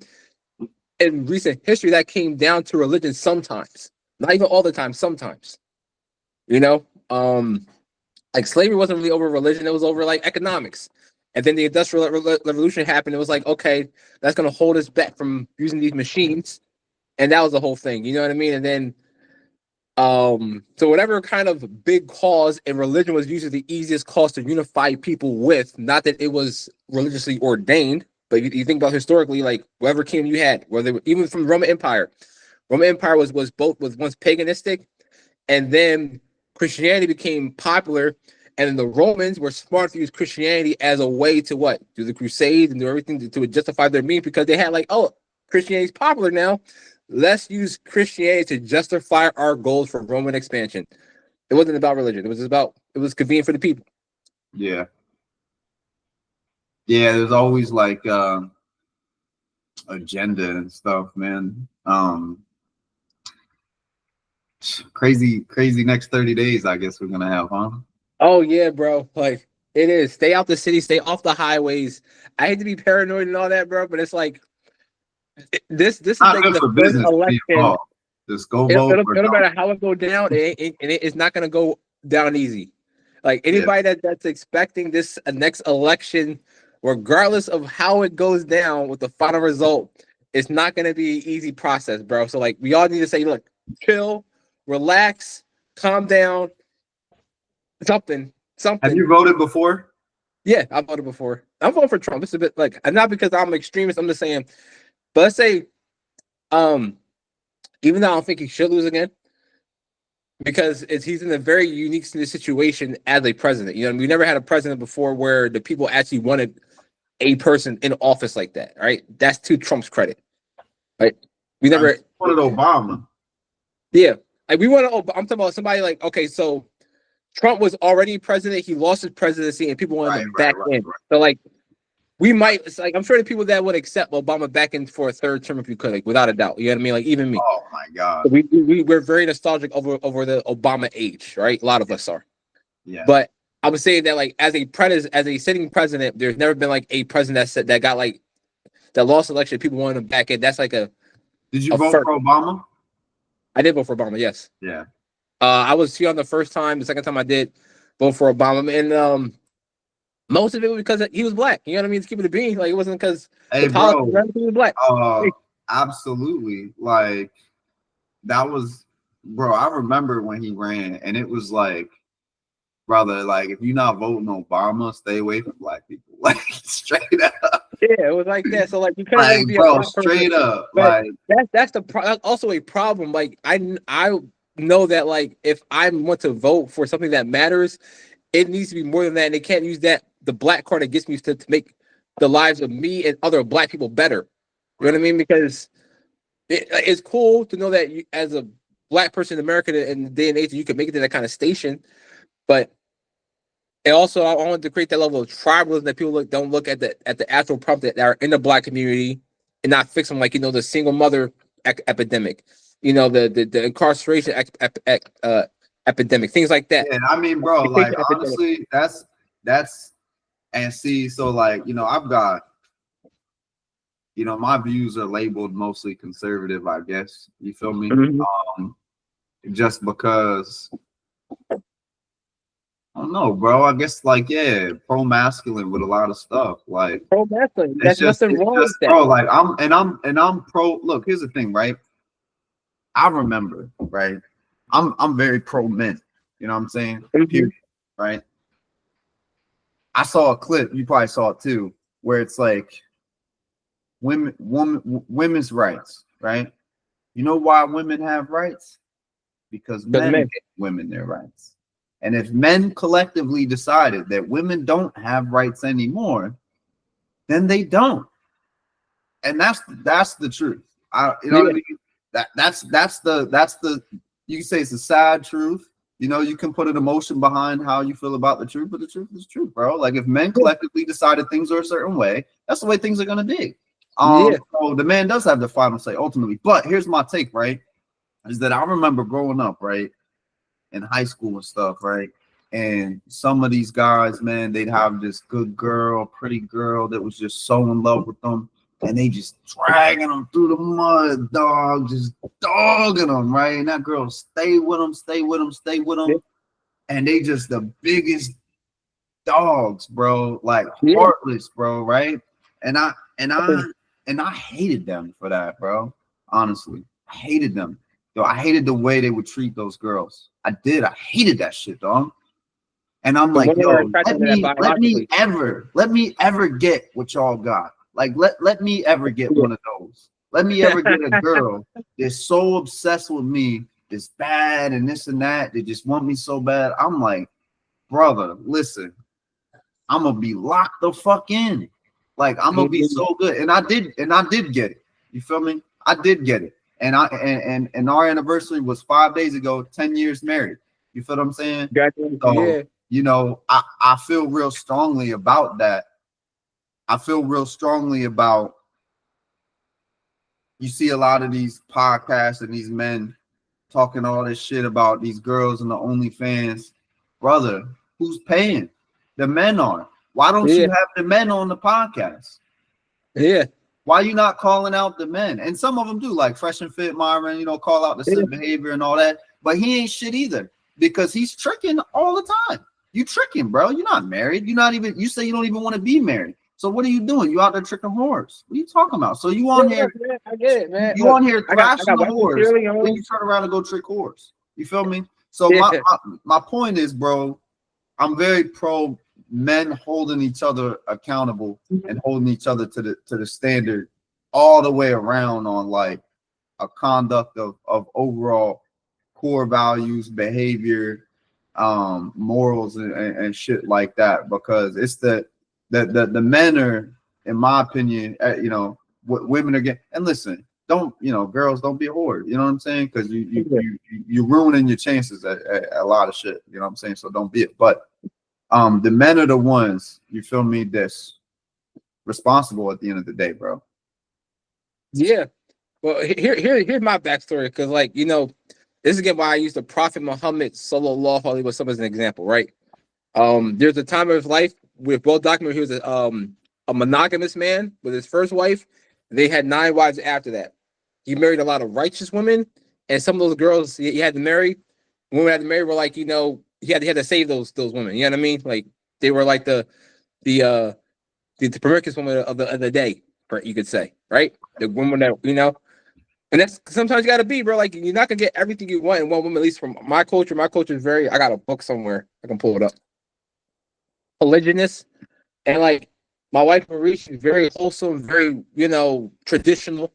in recent history, that came down to religion sometimes. Not even all the time, sometimes. You know? Like slavery wasn't really over religion, it was over like economics. And then the Industrial Revolution happened. It was like, okay, that's going to hold us back from using these machines. And that was the whole thing. You know what I mean? And then, so whatever kind of big cause and religion was usually the easiest cause to unify people with, not that it was religiously ordained, but you think about historically, like whatever kingdom you had, whether even from the Roman Empire was once paganistic, and then Christianity became popular. And then the Romans were smart to use Christianity as a way to what? Do the Crusades and do everything to justify their means because they had like, oh, Christianity's popular now. Let's use Christianity to justify our goals for Roman expansion. It wasn't about religion. It was convenient for the people. Yeah. Yeah, there's always like agenda and stuff, man. Crazy next 30 days, I guess we're gonna have, huh? Oh yeah, bro. Like it is. Stay out the city, stay off the highways. I hate to be paranoid and all that, bro, but it's like this is like the first election. Just go vote. No matter how it go down, it's not gonna go down easy. Like anybody that's expecting this next election, regardless of how it goes down with the final result, it's not gonna be an easy process, bro. So like we all need to say, look, chill, relax, calm down. Something. Have you voted before? Yeah, I voted before. I'm voting for Trump. It's a bit like not because I'm an extremist. I'm just saying. But let's say, even though I don't think he should lose again, because he's in a very unique situation as a president. You know, we never had a president before where the people actually wanted a person in office like that. Right? That's to Trump's credit. Right? We never wanted Obama. Yeah, like we wanted. I'm talking about somebody like so. Trump was already president. He lost his presidency, and people wanted him back in. So, like, we might. It's like I'm sure the people that would accept Obama back in for a third term if you could, like, without a doubt. You know what I mean? Like, even me. Oh my God. We're very nostalgic over the Obama age, right? A lot of us are. Yeah. But I would say that like as a sitting president, there's never been like a president that got like that lost election. People wanted him back in. That's like a. Did you vote for Obama? I did vote for Obama. Yes. Yeah. I was here on the first time. The second time I did vote for Obama, and most of it was because he was black. You know what I mean? To keep it a bean, like it wasn't because he was black. Absolutely. Like that was, bro. I remember when he ran, and it was like, brother, like if you're not voting Obama, stay away from black people. Like straight up. Yeah, it was like that. So like you can't be a straight up. Like that's also a problem. Like I know that like if I want to vote for something that matters, it needs to be more than that, and they can't use that the black card that gets me to make the lives of me and other black people better. You know what I mean? Because it's cool to know that you, as a black person in America in the day and age, you can make it to that kind of station. But and also, I wanted to create that level of tribalism that people don't look at the actual problems that are in the black community and not fix them, like the single mother epidemic, the incarceration epidemic, things like that. Yeah, I mean, bro, like honestly, that's and see, so like I've got my views are labeled mostly conservative, I guess. You feel me? Mm-hmm. Just because. I don't know, bro. I guess pro masculine with a lot of stuff. Like pro masculine. That's nothing wrong with that. Bro, like I'm pro. Look, here's the thing, right? I remember, right? I'm very pro men. You know what I'm saying? Period, right? I saw a clip, you probably saw it too, where it's like women's rights, right? You know why women have rights? Because men give women their rights. And if men collectively decided that women don't have rights anymore, then they don't. And that's the truth. What I mean? That's the you can say it's a sad truth. You can put an emotion behind how you feel about the truth, but the truth is true, bro. Like if men collectively decided things are a certain way, that's the way things are gonna be. So the man does have the final say ultimately. But here's my take, right? Is that I remember growing up, right? In high school and stuff, right? And some of these guys, man, they'd have this good girl, pretty girl that was just so in love with them, and they just dragging them through the mud, dog, just dogging them, right? And that girl stay with them, and they just the biggest dogs, bro, like heartless, bro, right? And I hated them for that, bro. Honestly, I hated them. Yo, I hated the way they would treat those girls. I did. I hated that shit, dog. And I'm like, yo, let me ever get what y'all got. Like, let me ever get one of those. Let me ever get a girl that's so obsessed with me, that's bad and this and that. They just want me so bad. I'm like, brother, listen, I'm gonna be locked the fuck in. Like, I'm gonna be so good. And I did get it. You feel me? I did get it. And our anniversary was 5 days ago, 10 years married. You feel what I'm saying? So, I feel real strongly about that. I feel real strongly about, you see a lot of these podcasts and these men talking all this shit about these girls and the OnlyFans. Brother, who's paying? The men are. Why don't you have the men on the podcast? Yeah. Why you not calling out the men? And some of them do, like Fresh and Fit Myron, call out the sin behavior and all that. But he ain't shit either, because he's tricking all the time. You tricking, bro. You're not married. You say you don't even want to be married. So what are you doing? You out there tricking whores. What are you talking about? So you on here, I get it, man. You on here thrashing the whores, then you turn around and go trick whores. You feel me? So my point is, bro, I'm very pro men holding each other accountable and holding each other to the standard all the way around on like a conduct of overall core values, behavior, morals and shit like that, because it's the men are, in my opinion, what women are getting. And listen, don't girls, don't be a whore. You know what I'm saying? Because you're ruining your chances at a lot of shit. You know what I'm saying? So don't be it. But the men are the ones, you feel me, that's responsible at the end of the day, bro. Yeah. Well, here's my backstory, because this is again why I use the Prophet Muhammad sallallahu alaihi wasallam as an example, right? There's a time of his life with well documented he was a monogamous man with his first wife. They had 9 wives after that. He married a lot of righteous women, and some of those girls he had to marry, women had to marry, were like, he had to save those women. You know what I mean? Like they were like the promiscuous woman of the day, you could say, right? The woman that and that's sometimes you gotta be, bro. Like you're not gonna get everything you want in one woman. At least from my culture. My culture is very. I got a book somewhere. I can pull it up. Polygynous, and like my wife Marie, she's very wholesome, very traditional.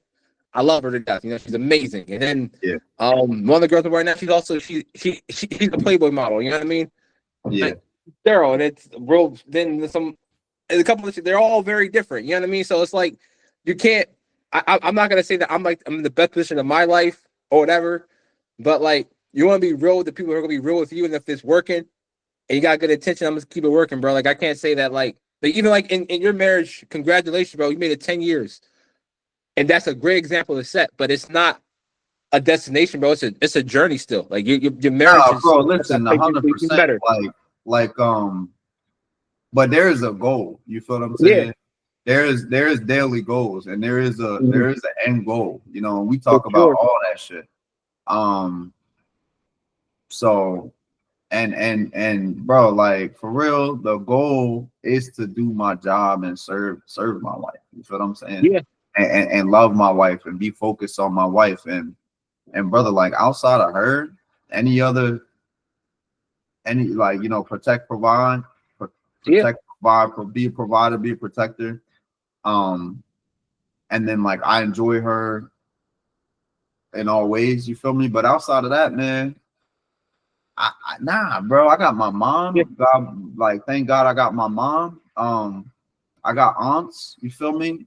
I love her to death. She's amazing. And then one of the girls right now, she's a Playboy model. You know what I mean? Yeah. Like, Daryl, and it's real. Then some, and a couple of they're all very different. You know what I mean? So it's like you can't. I'm not gonna say that I'm in the best position of my life or whatever, but like you want to be real with the people who are gonna be real with you, and if it's working and you got good intention, I'm gonna keep it working, bro. Like I can't say that like even like in your marriage, congratulations, bro. You made it 10 years, and that's a great example to set. But it's not a destination, bro. It's a journey still. Like your marriage Nah, is bro, at that listen, place hundred even percent. better. Like, but there is a goal. You feel what I'm Yeah, saying? There is daily goals, and there is an end goal. You know, and we for talk about sure. all that shit. Um, so and bro, like for real, the goal is to do my job and serve my wife. You feel what I'm saying? Yeah, And love my wife and be focused on my wife and brother, like outside of her, any other any like protect, provide, yeah, protect, provide, be a provider, be a protector. Um, and then like I enjoy her in all ways. You feel me? But outside of that, man, nah, bro. I got my yeah, mom. God, like thank God I got my mom. I got aunts. You feel me?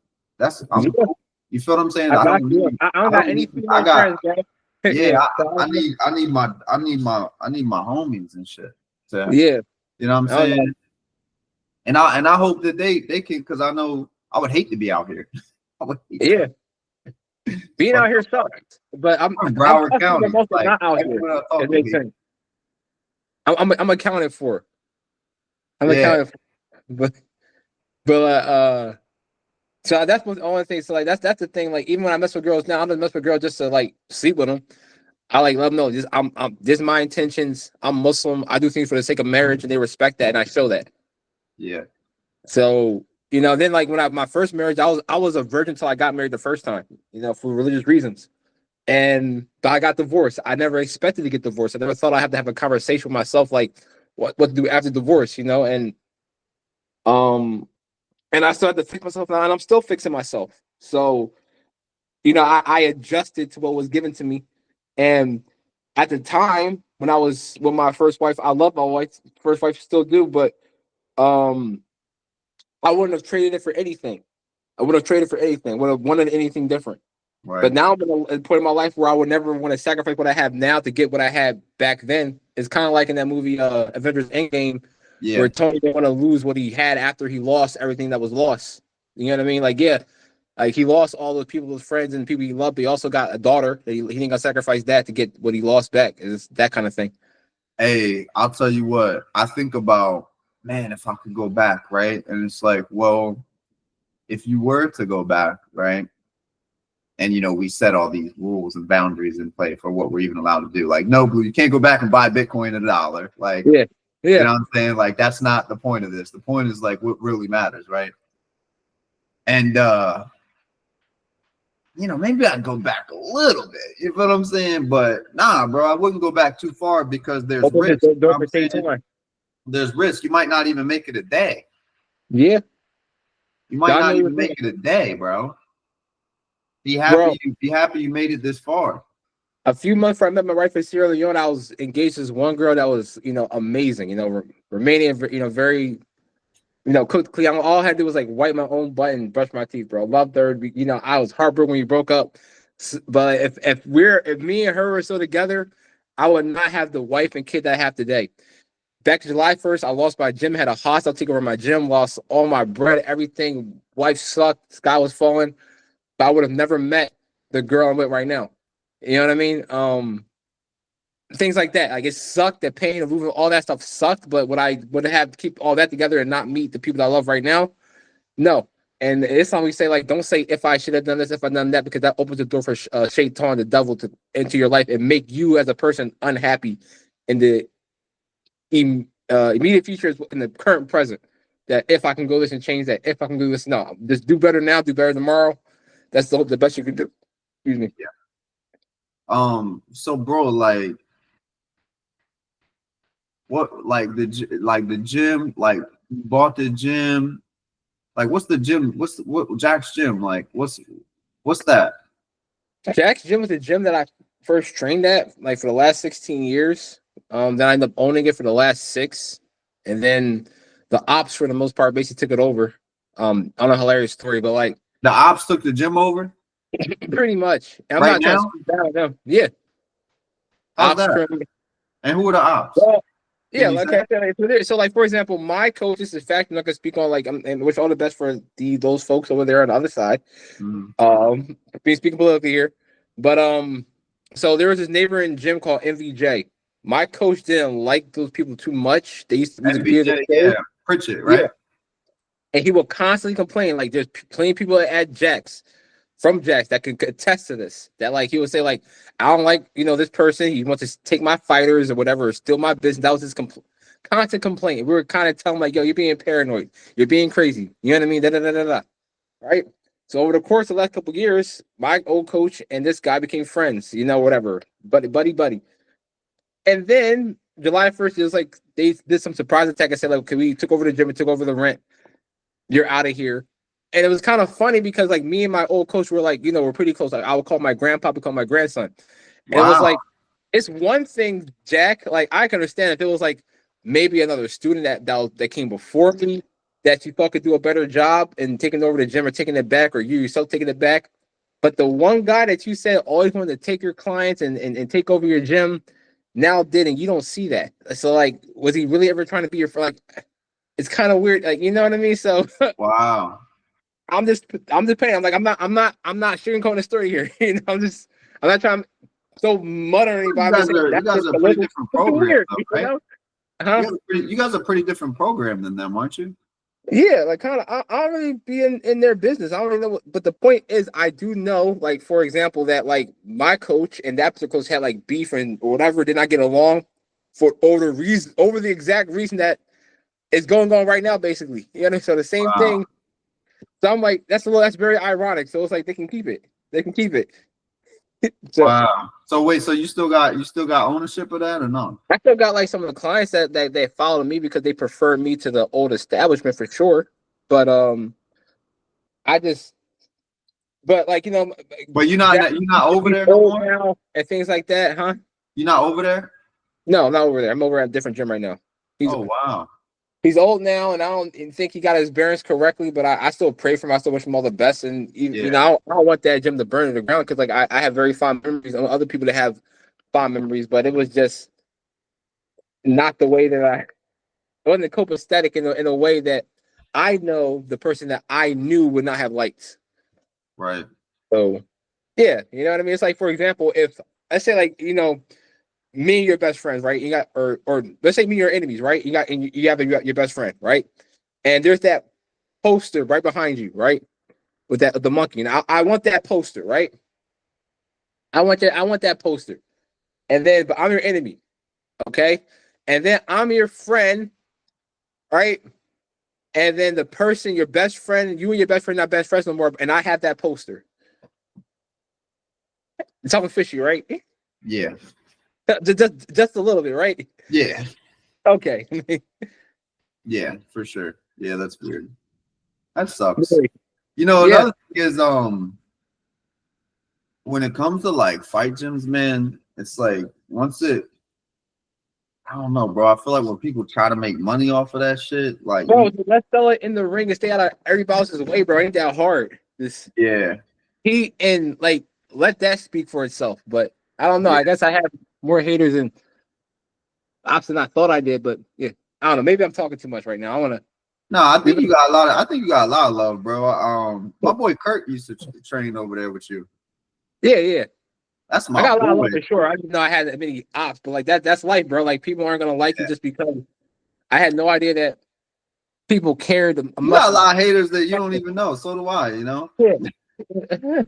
I'm yeah. cool. You feel what I'm saying? I I got don't you. need. I don't I got don't any need. I female got. friends, bro. Yeah. Yeah, I need my homies and shit. To, yeah. you know what I'm I don't got, saying? And I hope that they can, because I know I would hate to be out here. I would hate yeah. Being fuck out here sucks, but from I'm Broward blessed that County. most of Like not out here. everyone I talk It to makes hate. sense. I'm accounted for. I'm Yeah, accounted for. But so that's the only thing. So like that's the thing. Like even when I mess with girls now, I'm just mess with girls just to like sleep with them. I like let them know this. I'm this is my intentions. I'm Muslim. I do things for the sake of marriage, and they respect that, and I show that. yeah, So then like when my first marriage, I was a virgin until I got married the first time. For religious reasons, and but I got divorced. I never expected to get divorced. I never thought I had to have a conversation with myself like what to do after divorce. Um and I started to fix myself now, and I'm still fixing myself. So I adjusted to what was given to me, and at the time when I was with my first wife, I love my wife, first wife, still do, but um, I wouldn't have traded it for anything. I would have traded for anything. Would have wanted anything different. But right. now I'm at a point in my life where I would never want to sacrifice what I have now to get what I had back then. It's kind of like in that movie Avengers Endgame, Yeah. where Tony didn't want to lose what he had after he lost everything that was lost. You know what I mean? Like, yeah, like he lost all the people, his friends and people he loved, but he also got a daughter. He didn't gonna sacrifice that to get what he lost back. It's that kind of thing. Hey, I'll tell you what. I think about, man, if I could go back, right? And it's like, well, if you were to go back, right? And we set all these rules and boundaries in play for what we're even allowed to do. Like, no, Blue, you can't go back and buy Bitcoin at $1. Like, Yeah, you yeah. know what I'm saying? Like, that's not the point of this. The point is like what really matters, right? And maybe I'd go back a little bit. You feel what I'm saying? But nah, bro, I wouldn't go back too far because there's Open risk. the You know door what for I'm Satan. saying? There's risk. You might not even make it a day. Yeah, You might God not knows, even make it a day, bro. bro. Be happy you made it this far. A few months before I met my wife in Sierra Leone, I was engaged to this one girl that was, amazing. Romanian, very, cooked clean. All I had to do was like wipe my own butt and brush my teeth, bro. Loved her. I was heartbroken when we broke up. But if me and her were still together, I would not have the wife and kid that I have today. Back July 1st, I lost my gym, had a hostile take over my gym, lost all my bread, everything. Life sucked, sky was falling. But I would have never met the girl I'm with right now. You know what I mean? Things like that. Like it sucked, the pain of moving, all that stuff sucked. But would I have to keep all that together and not meet the people that I love right now? No. And it's time we say, like, don't say if I should have done this, if I done that, because that opens the door for Shaitan, the devil, to into your life and make you as a person unhappy in the immediate future, in the current present. That if I can go this and change that, if I can do this, no, just do better now, do better tomorrow. That's the best you can do. Excuse me. Yeah. So bro, like what like the gym, like you bought the gym, like what's the gym? What Jack's gym? Like what's that? Jack's Gym was the gym that I first trained at, like for the last 16 years. Then I ended up owning it for the last 6. and then the ops for the most part basically took it over. On a hilarious story, but like The ops took the gym over pretty much. And I'm right not trying to now. speak down on them. Yeah, How's ops that? currently. And who are the ops? Well, yeah, Can you like say? I said, so like for example, my coach, this is fact. I'm not gonna speak on like, and wish all the best for those folks over there on the other side. Mm. Being speaking politically here, but so there was this neighboring gym called MVJ. My coach didn't like those people too much. They used to be peers at NBJ, school. yeah, Pritchett, Yeah, right? and he will constantly complain. Like there's plenty of people at Jax from Jax that can attest to this. That like he would say like I don't like this person. He wants to take my fighters or whatever, or steal my business. That was his constant complaint. We were kind of telling him like, yo, you're being paranoid. You're being crazy. You know what I mean? Da, da, da, da, da. Right. So over the course of the last couple of years, my old coach and this guy became friends. Whatever, buddy. And then July 1st, it was like they did some surprise attack and said like, okay, we took over the gym and took over the rent. You're out of here. And it was kind of funny because like me and my old coach were like, we're pretty close. Like I would call my grandpa, become my grandson. And it was Wow. like, it's one thing, Jack. Like I can understand if it was like maybe another student that came before me that you thought could do a better job in taking over the gym or taking it back, or you yourself taking it back. But the one guy that you said always wanted to take your clients and take over your gym now didn't. You don't see that. So like, was he really ever trying to be your friend? Like, it's kind of weird. Like, you know what I mean? So Wow. I'm just paying. I'm like, I'm not sugarcoating the story here. I'm not trying to throw mud on anybody. You guys are pretty different programs, weird, though, right? Huh? You guys are pretty different program than them, aren't you? Yeah, like kind of. I don't really be in their business. I don't really know. But the point is, I do know, like for example, that like my coach and that particular coach had like beef and or whatever, did not get along for over the exact reason that is going on right now, basically. So the same Wow. thing. So I'm like, that's very ironic. So it's like they can keep it. They can keep it. So Wow. So wait, so you still got ownership of that or no? I still got like some of the clients that follow me because they prefer me to the old establishment for sure. But I just but like But you're not over there no more? now and things like that, huh? You're not over there? No, I'm not over there. I'm over at a different gym right now. Oh wow. He's old now, and I don't think he got his bearings correctly. But I still pray for him. I still wish him all the best. And even, I don't want that gym to burn to the ground because like I have very fond memories. I know other people that have fond memories, but it was just not the way that it wasn't copacetic in a way that I know the person that I knew would not have liked. Right. So yeah, you know what I mean. It's like for example, if I say like me and your best friends, right? You got or let's say me and your enemies, right? You have your best friend, right? And there's that poster right behind you, right? With the monkey. And I want that poster, right? I want that poster. And then but I'm your enemy. Okay? And then I'm your friend, right? And then the person, your best friend, you and your best friend not best friends no more, and I have that poster. It's something fishy, right? Yeah. Just a little bit, right? Yeah. Okay. Yeah, for sure. Yeah, that's weird. That sucks. Yeah. Another thing is when it comes to like fight gyms, man, it's like I don't know, bro. I feel like when people try to make money off of that shit, like bro, let's sell it in the ring and stay out of everybody else's way, bro. Ain't that hard? Yeah. Like let that speak for itself. But I don't know. I guess I have more haters than opposite I thought I did, but yeah. I don't know. Maybe I'm talking too much right now. I wanna No, I think you got a lot of love, bro. My boy Kurt used to train over there with you. Yeah. That's my I got a lot of boy. love for sure. I didn't know I had that many ops, but like that's life, bro. Like people aren't gonna like you just because I had no idea that people cared. You got a lot of haters that you don't even know. So do I, Yeah.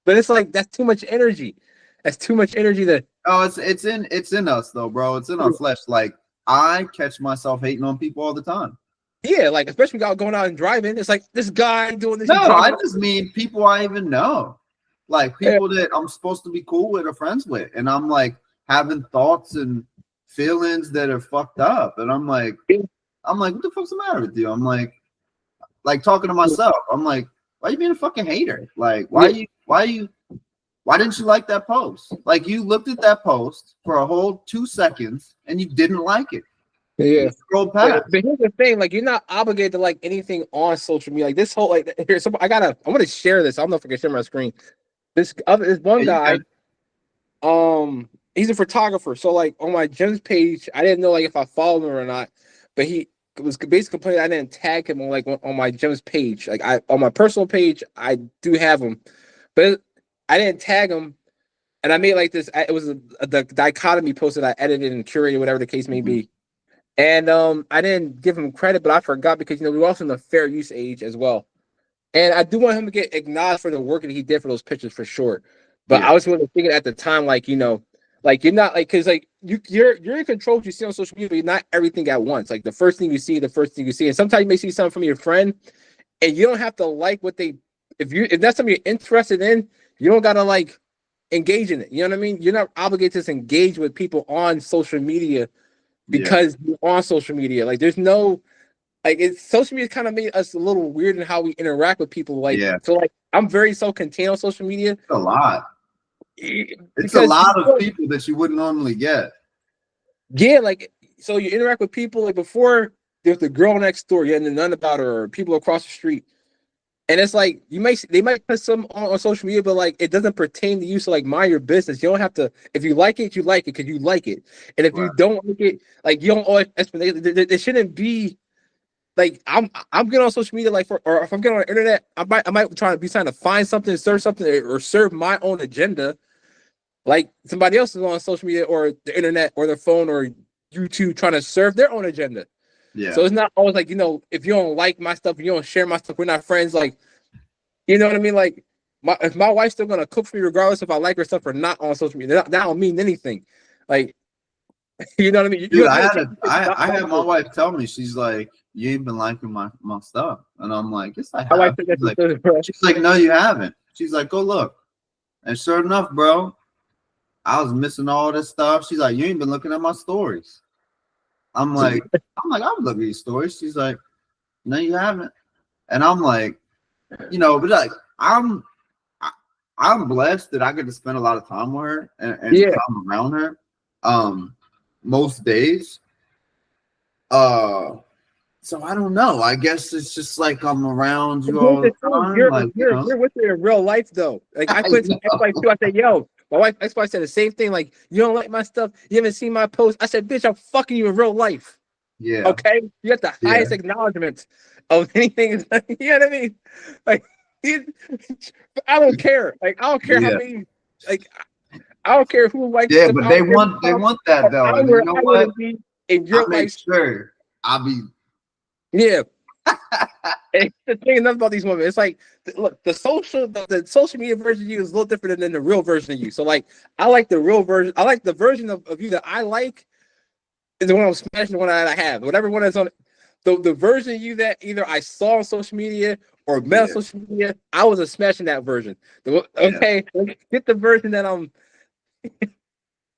But it's like that's too much energy. That's too much energy that it's in us though, bro. It's in our flesh. Like I catch myself hating on people all the time. yeah, like especially going out and driving. It's like this guy doing this. No, I just mean people I even know. Like people that I'm supposed to be cool with or friends with. And I'm like having thoughts and feelings that are fucked up. And I'm like, what the fuck's the matter with you? I'm like talking to myself. I'm like, why are you being a fucking hater? Like, why didn't you like that post? Like you looked at that post for a whole 2 seconds and you didn't like it. Yeah. Scroll past. But here's the thing, like you're not obligated to like anything on social media. Like this whole like here, so I want to share this. I don't know if I can share my screen. This one Yeah, you guy, can. he's a photographer. So like on my gym's page, I didn't know like if I followed him or not, but he was basically complaining I didn't tag him on like on my gym's page. Like I on my personal page, I do have him, but I didn't tag him. And I made like this. It was the dichotomy post that I edited and curated, whatever the case may Mhm. be. And I didn't give him credit, but I forgot because we were also in the fair use age as well. And I do want him to get acknowledged for the work that he did for those pictures for sure. But I Yeah, was thinking at the time, like like you're not like because like you're in control of what you see on social media, but you're not everything at once. Like the first thing you see, the first thing you see, and sometimes you may see something from your friend, and you don't have to like what they. If that's something you're interested in, you don't gotta like engage in it. You know what I mean? You're not obligated to engage with people on social media yeah, because you're on social media. Like there's no like it's social media kind of made us a little weird in how we interact with people. Like yeah. so like I'm very self-contained on social media It's a lot. It's a because lot of people that you wouldn't normally get. yeah, like so you interact with people like before there's the girl next door, you hadn't none about her or people across the street. And it's like they might put some on social media, but like it doesn't pertain to you. So like mind your business. You don't have to if you like it, you like it because you like it. And if you Right. don't like it, like you don't always explanation. There shouldn't be like I'm getting on social media like for or if I'm getting on the internet, I might trying to find something, search something, or serve my own agenda. Like somebody else is on social media or the internet or their phone or YouTube trying to serve their own agenda. So Yeah. it's not always like if you don't like my stuff, you don't share my stuff, we're not friends. Like you know what I mean? Like if my wife's still gonna cook for me regardless if I like her stuff or not on social media, that don't mean anything. Like you know what I mean? Dude, I My had my wife tell me, she's like, you ain't been liking my stuff. And I'm like, yes, I wife have. said that to She's like, no, you haven't. She's like, go look. And sure enough, bro, I was missing all this stuff. She's like, you ain't been looking at my stories. I'm like, I was looking at your stories. She's like, no, you haven't. And I'm like, but like I- I'm blessed that I get to spend a lot of time with her and yeah. time around her. Most days. Uh so I don't know. I guess it's just like I'm around you Here's all the the thing. time. Like, You're with her in real life though. Like I I put know. ex-wife too. I said, yo, my wife ex-wife said the same thing. Like, you don't like my stuff, you haven't seen my post. I said, bitch, I'm fucking you in real life. Yeah, Okay? You got the yeah, highest acknowledgement of anything. You know what I mean? Like I don't care. Like, I don't care how yeah, many like I don't care who likes yeah. them. But I don't care who they comments want that or though. I'm And you where know I want to what? be in I your make life. sure I'll be. Yeah. And the thing enough about these women, it's like, look, the social media version of you is a little different than the real version of you. So, like, I like the real version. I like the version of you that I like is the one I'm smashing, the one that I have. Whatever one that's on the version of you that either I saw on social media or met on Yeah, social media, I was a smashing that version. yeah, Okay, get the version that I'm.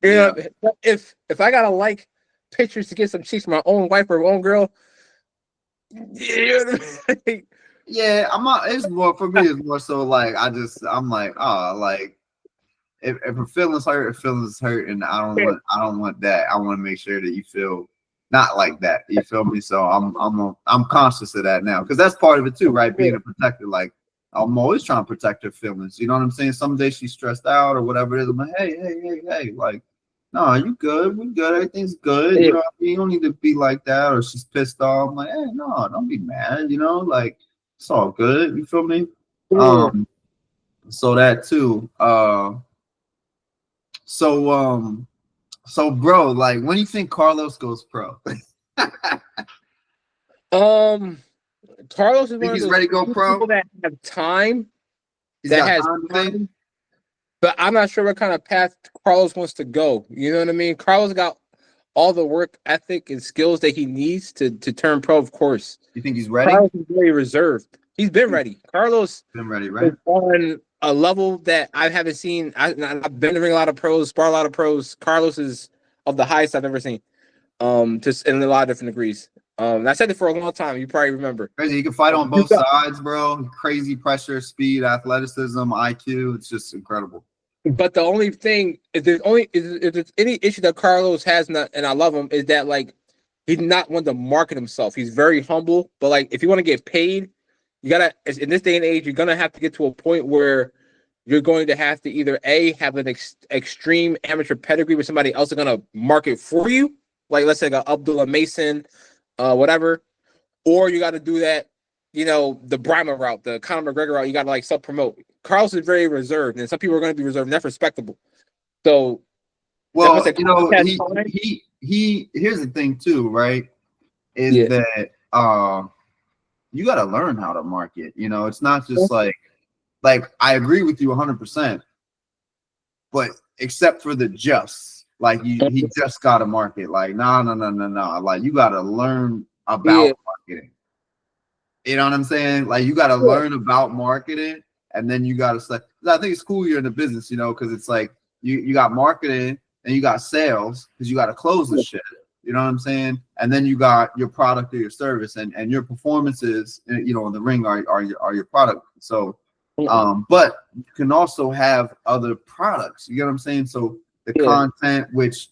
You yeah, know, if I gotta like pictures to get some cheeks from my own wife or own girl, yeah, yeah. I'm not. It's more for me. It's more so like I'm like, oh, like if a feeling's hurt, a feeling's hurt, and I don't want that. I want to make sure that you feel not like that. You feel me? So I'm conscious of that now because that's part of it too, right? yeah, Being a protector. Like I'm always trying to protect her feelings. You know what I'm saying? Some days she's stressed out or whatever it is. I'm like, hey, like, no, you good? We good? Everything's good. You yeah. know what I mean? You don't need to be like that. Or she's pissed off. I'm like, hey, no, don't be mad. You know, like it's all good. You feel me? Yeah. Um, so that too. So so bro, like when do you think Carlos goes pro? Um, Carlos is Think one of he's those ready to go few pro? people that have time, He's that got has time to think. time, but I'm not sure what kind of path Carlos wants to go. You know what I mean? Carlos got all the work ethic and skills that he needs to turn pro, of course. You think he's ready? Carlos is very reserved. He's been He's ready. Carlos been ready, is right? on a level that I haven't seen. I've been to ring a lot of pros, spar a lot of pros. Carlos is of the highest I've ever seen. Just in a lot of different degrees. And I said it for a long time. You probably remember. Crazy. He can fight on You both got- sides, bro. Crazy pressure, speed, athleticism, IQ. It's just incredible. But the only thing is, if there's any issue that Carlos has, not, and I love him, is that like he's not one to market himself. He's very humble, but like if you want to get paid, you gotta in this day and age, you're gonna have to get to a point where you're going to have to either A, have an extreme amateur pedigree where somebody else is gonna market for you, like let's say like a Abdullah Mason, whatever, or you got to do that, the Brima route, the Conor McGregor route. You got to like self promote. Carlos is very reserved, and some people are going to be reserved, and that's respectable. So, well, he here's the thing too, right? Is that you got to learn how to market. It's not just like I agree with you 100%, but except for the like he just got to market. Like no. Like you got to learn about marketing. You know what I'm saying? Like you got to learn about marketing, and then you got to say. I think it's cool you're in the business, because it's like you got marketing and you got sales because you got to close the shit. You know what I'm saying? And then you got your product or your service, and your performances, in the ring are your product. So, but you can also have other products. You get what I'm saying? So the content, which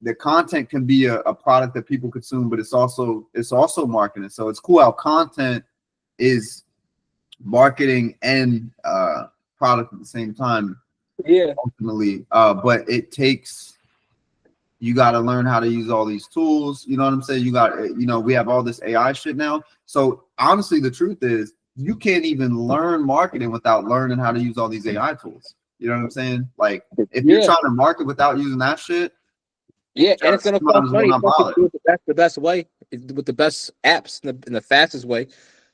the content can be a product that people consume, but it's also marketing. So it's cool how content is marketing and product at the same time. Yeah. Ultimately, but it takes. You got to learn how to use all these tools. You know what I'm saying? You got, we have all this AI shit now. So honestly, the truth is, you can't even learn marketing without learning how to use all these AI tools. You know what I'm saying? Like, if you're trying to market without using that shit, and it's gonna cost money. The best way, with the best apps in the fastest way.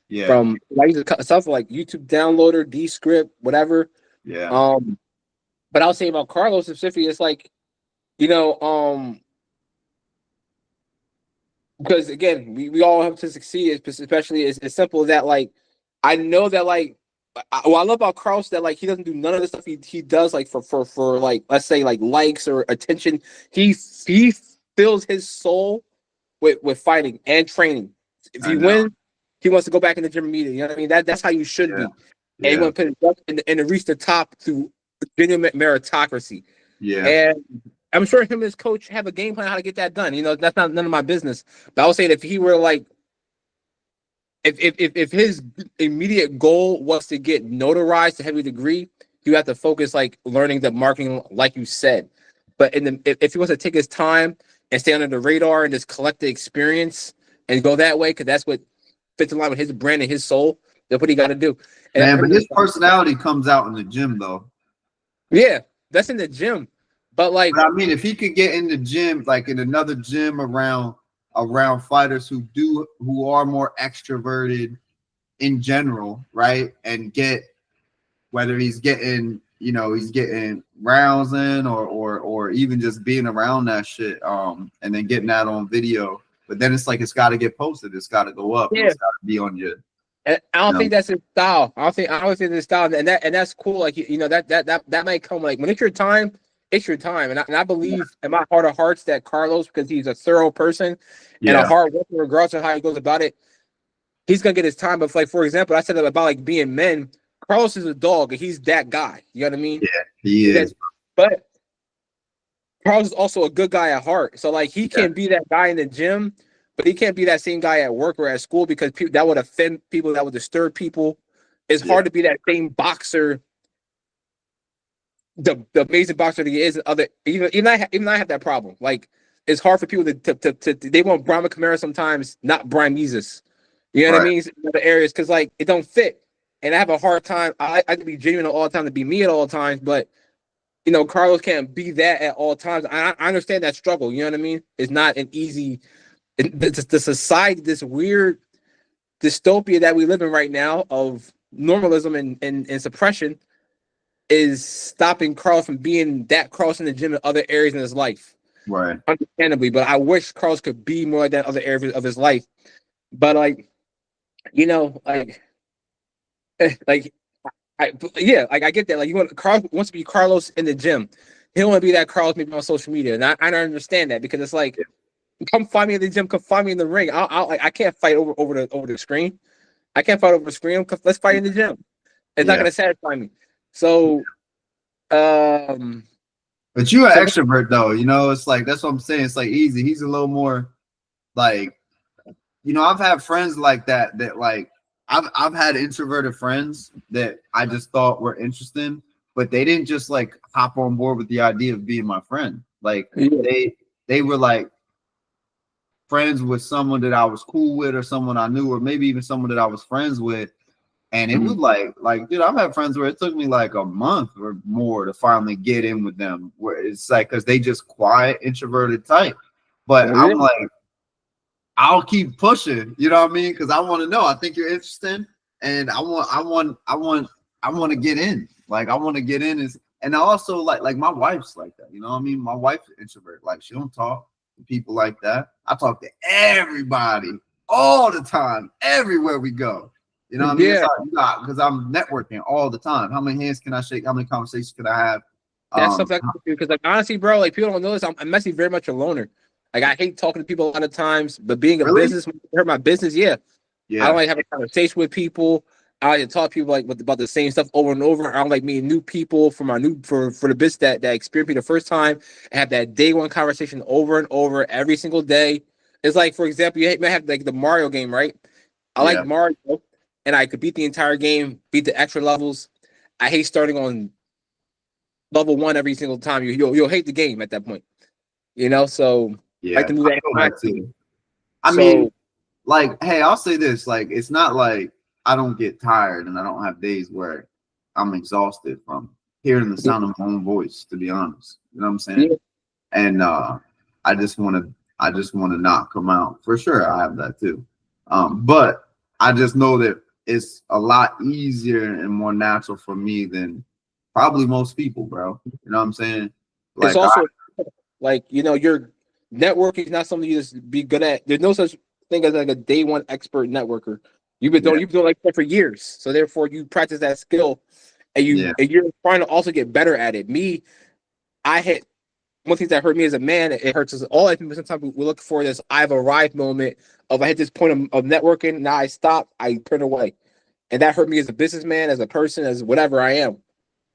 Yeah. From like stuff like YouTube Downloader, Descript, whatever. Yeah. But I was saying about Carlos specifically, it's like, because again, we all have to succeed, especially as simple as that. Like, I know that I love about Carlos that he doesn't do none of the stuff he does for like, let's say like likes or attention. He fills his soul with fighting and training. If he wins, he wants to go back in the gym immediately. You know what I mean? That's how you should be. And he want to put it up and reach the top through genuine meritocracy. Yeah. And I'm sure him and his coach have a game plan how to get that done. That's not none of my business. But I would say that if he were like, if his immediate goal was to get notarized to a heavy degree, you have to focus learning the marketing, like you said. But if he wants to take his time and stay under the radar and just collect the experience and go that way, because that's what fits in line with his brand and his soul, that's what he got to do. Man, but his personality comes out in the gym, though. Yeah, that's in the gym. But I mean, if he could get in the gym, in another gym around fighters who are more extroverted in general, right? And get whether he's getting rounds in or even just being around that shit, and then getting that on video. But then it's got to get posted. It's got to go up. Yeah. It's got to be on your. And I don't think that's his style. I don't think it's his style, and that's cool. That might come when it's your time. It's your time, and I believe in my heart of hearts that Carlos, because he's a thorough person and a hard worker, regardless of how he goes about it, he's gonna get his time. But for example, I said about being men. Carlos is a dog, and he's that guy. You know what I mean? Yeah, he is. But Carlos is also a good guy at heart. So he can't be that guy in the gym, but he can't be that same guy at work or at school, because that would offend people, that would disturb people. It's hard to be that same boxer, the amazing boxer that he is. Even I have that problem. It's hard for people to they want Brahma Kamara sometimes, not Brian Jesus. You know what I mean? In other areas, because it don't fit. And I have a hard time. I can be genuine at all times, to be me at all times, but Carlos can't be that at all times. I understand that struggle. You know what I mean? It's not an easy. The society, this weird dystopia that we live in right now of normalism and suppression, is stopping Carlos from being that Carlos in the gym in other areas in his life. Right. Understandably, but I wish Carlos could be more like that in other areas of his life. But I get that. Carlos wants to be Carlos in the gym. He don't want to be that Carlos maybe on social media, and I don't understand that, because it's come find me in the gym, come find me in the ring. I can't fight over the screen. I can't fight over the screen. Let's fight in the gym. It's not gonna satisfy me. So, But you're an So extrovert though, you know. It's like that's what I'm saying. It's like easy. He's a little more like, you know. I've had friends like that. That like I've had introverted friends that I just thought were interesting, but they didn't just like hop on board with the idea of being my friend. Like yeah. they were like friends with someone that I was cool with, or someone I knew, or maybe even someone that I was friends with. And it was Mhm. like, dude, I've had friends where it took me like a month or more to finally get in with them. Where it's like, because they just quiet, introverted type. But Oh, yeah. I'm like, I'll keep pushing. You know what I mean? Because I want to know. I think you're interesting, and I want to get in. Like I want to get in. And I also like my wife's like that. You know what I mean? My wife's introvert. Like she don't talk to people like that. I talk to everybody all the time, everywhere we go. You know what I mean? It's Yeah. like because I'm networking all the time. How many hands can I shake? How many conversations can I have? That's Um, something I do because, like, honestly, bro, like people don't know this. I'm actually very much a loner. Like, I hate talking to people a lot of times, but being a really? business, hurt my business. Yeah, I don't Yeah, like having a conversation with people. I like to talk to people like about the same stuff over and over. I don't like meeting new people for my new for the business that experienced me the first time and have that day one conversation over and over every single day. It's like, for example, you may have like the Mario game, right? I like yeah, Mario, and I could beat the entire game, beat the extra levels. I hate starting on level one every single time. You'll hate the game at that point, So I like yeah. to move I that feel that mindset. too. I mean, So like, hey, I'll say this: like, it's not like I don't get tired and I don't have days where I'm exhausted from hearing the sound of my own voice. To be honest, you know what I'm saying? yeah, And I just want to, I just want to not come out for sure. I have that too, but I just know that it's a lot easier and more natural for me than probably most people, bro. You know what I'm saying? it's Like, also like your networking is not something you just be good at. There's no such thing as like a day one expert networker. yeah, You've been doing like that for years, so therefore you practice that skill, and yeah, you're trying to also get better at it. I hit one thing that hurt me as a man. It hurts us all. I think sometimes we look for this I've arrived moment of I hit this point of networking. Now I stop. I turn away, and that hurt me as a businessman, as a person, as whatever I am.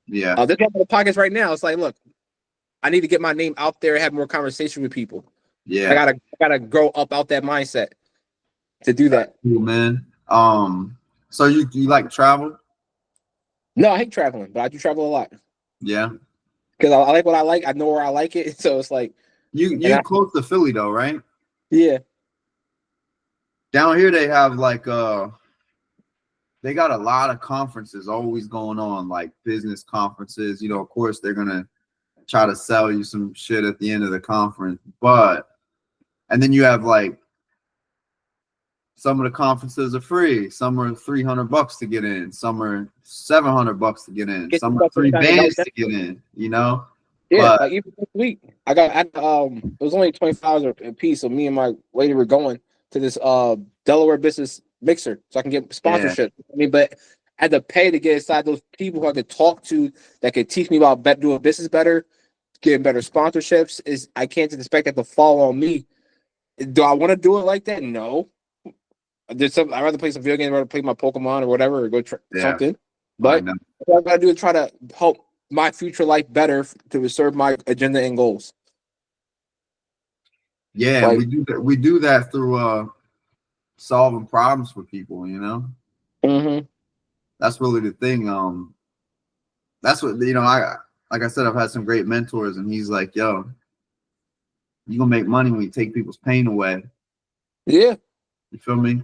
yeah, This is the podcast right now. It's like, look, I need to get my name out there, have more conversation with people. yeah. I gotta grow up out that mindset to do That's that. cool, man. So you like travel? No, I hate traveling, but I do travel a lot Yeah. because I like what I like. I know where I like it, so it's like, and You close to Philly though, right? yeah, Down here they have like they got a lot of conferences always going on, like business conferences. You know, of course they're gonna try to sell you some shit at the end of the conference, but and then you have like some of the conferences are free, some are $300 to get in, some are $700 to get in, get some are stuff for free China. bands to get in, you know. Yeah, But like even this week, it was only $25 a piece. So me and my lady were going to this Delaware business mixer so I can get yeah, sponsorship. I mean, but I had to pay to get inside those people who I could talk to that could teach me about doing business better, getting better sponsorships. Is I can't just expect that to fall on me. Do I want to do it like that? No. I'd rather play some video games, I'd rather play my Pokemon or whatever, or go yeah, something. I But know. what I gotta do is try to help my future life better to serve my agenda and goals. Yeah, Like, we do that through solving problems for people, you know. mm-hmm. That's really the thing. That's what, you know, I like I said, I've had some great mentors, and he's like, yo, you gonna make money when you take people's pain away. Yeah, You feel me?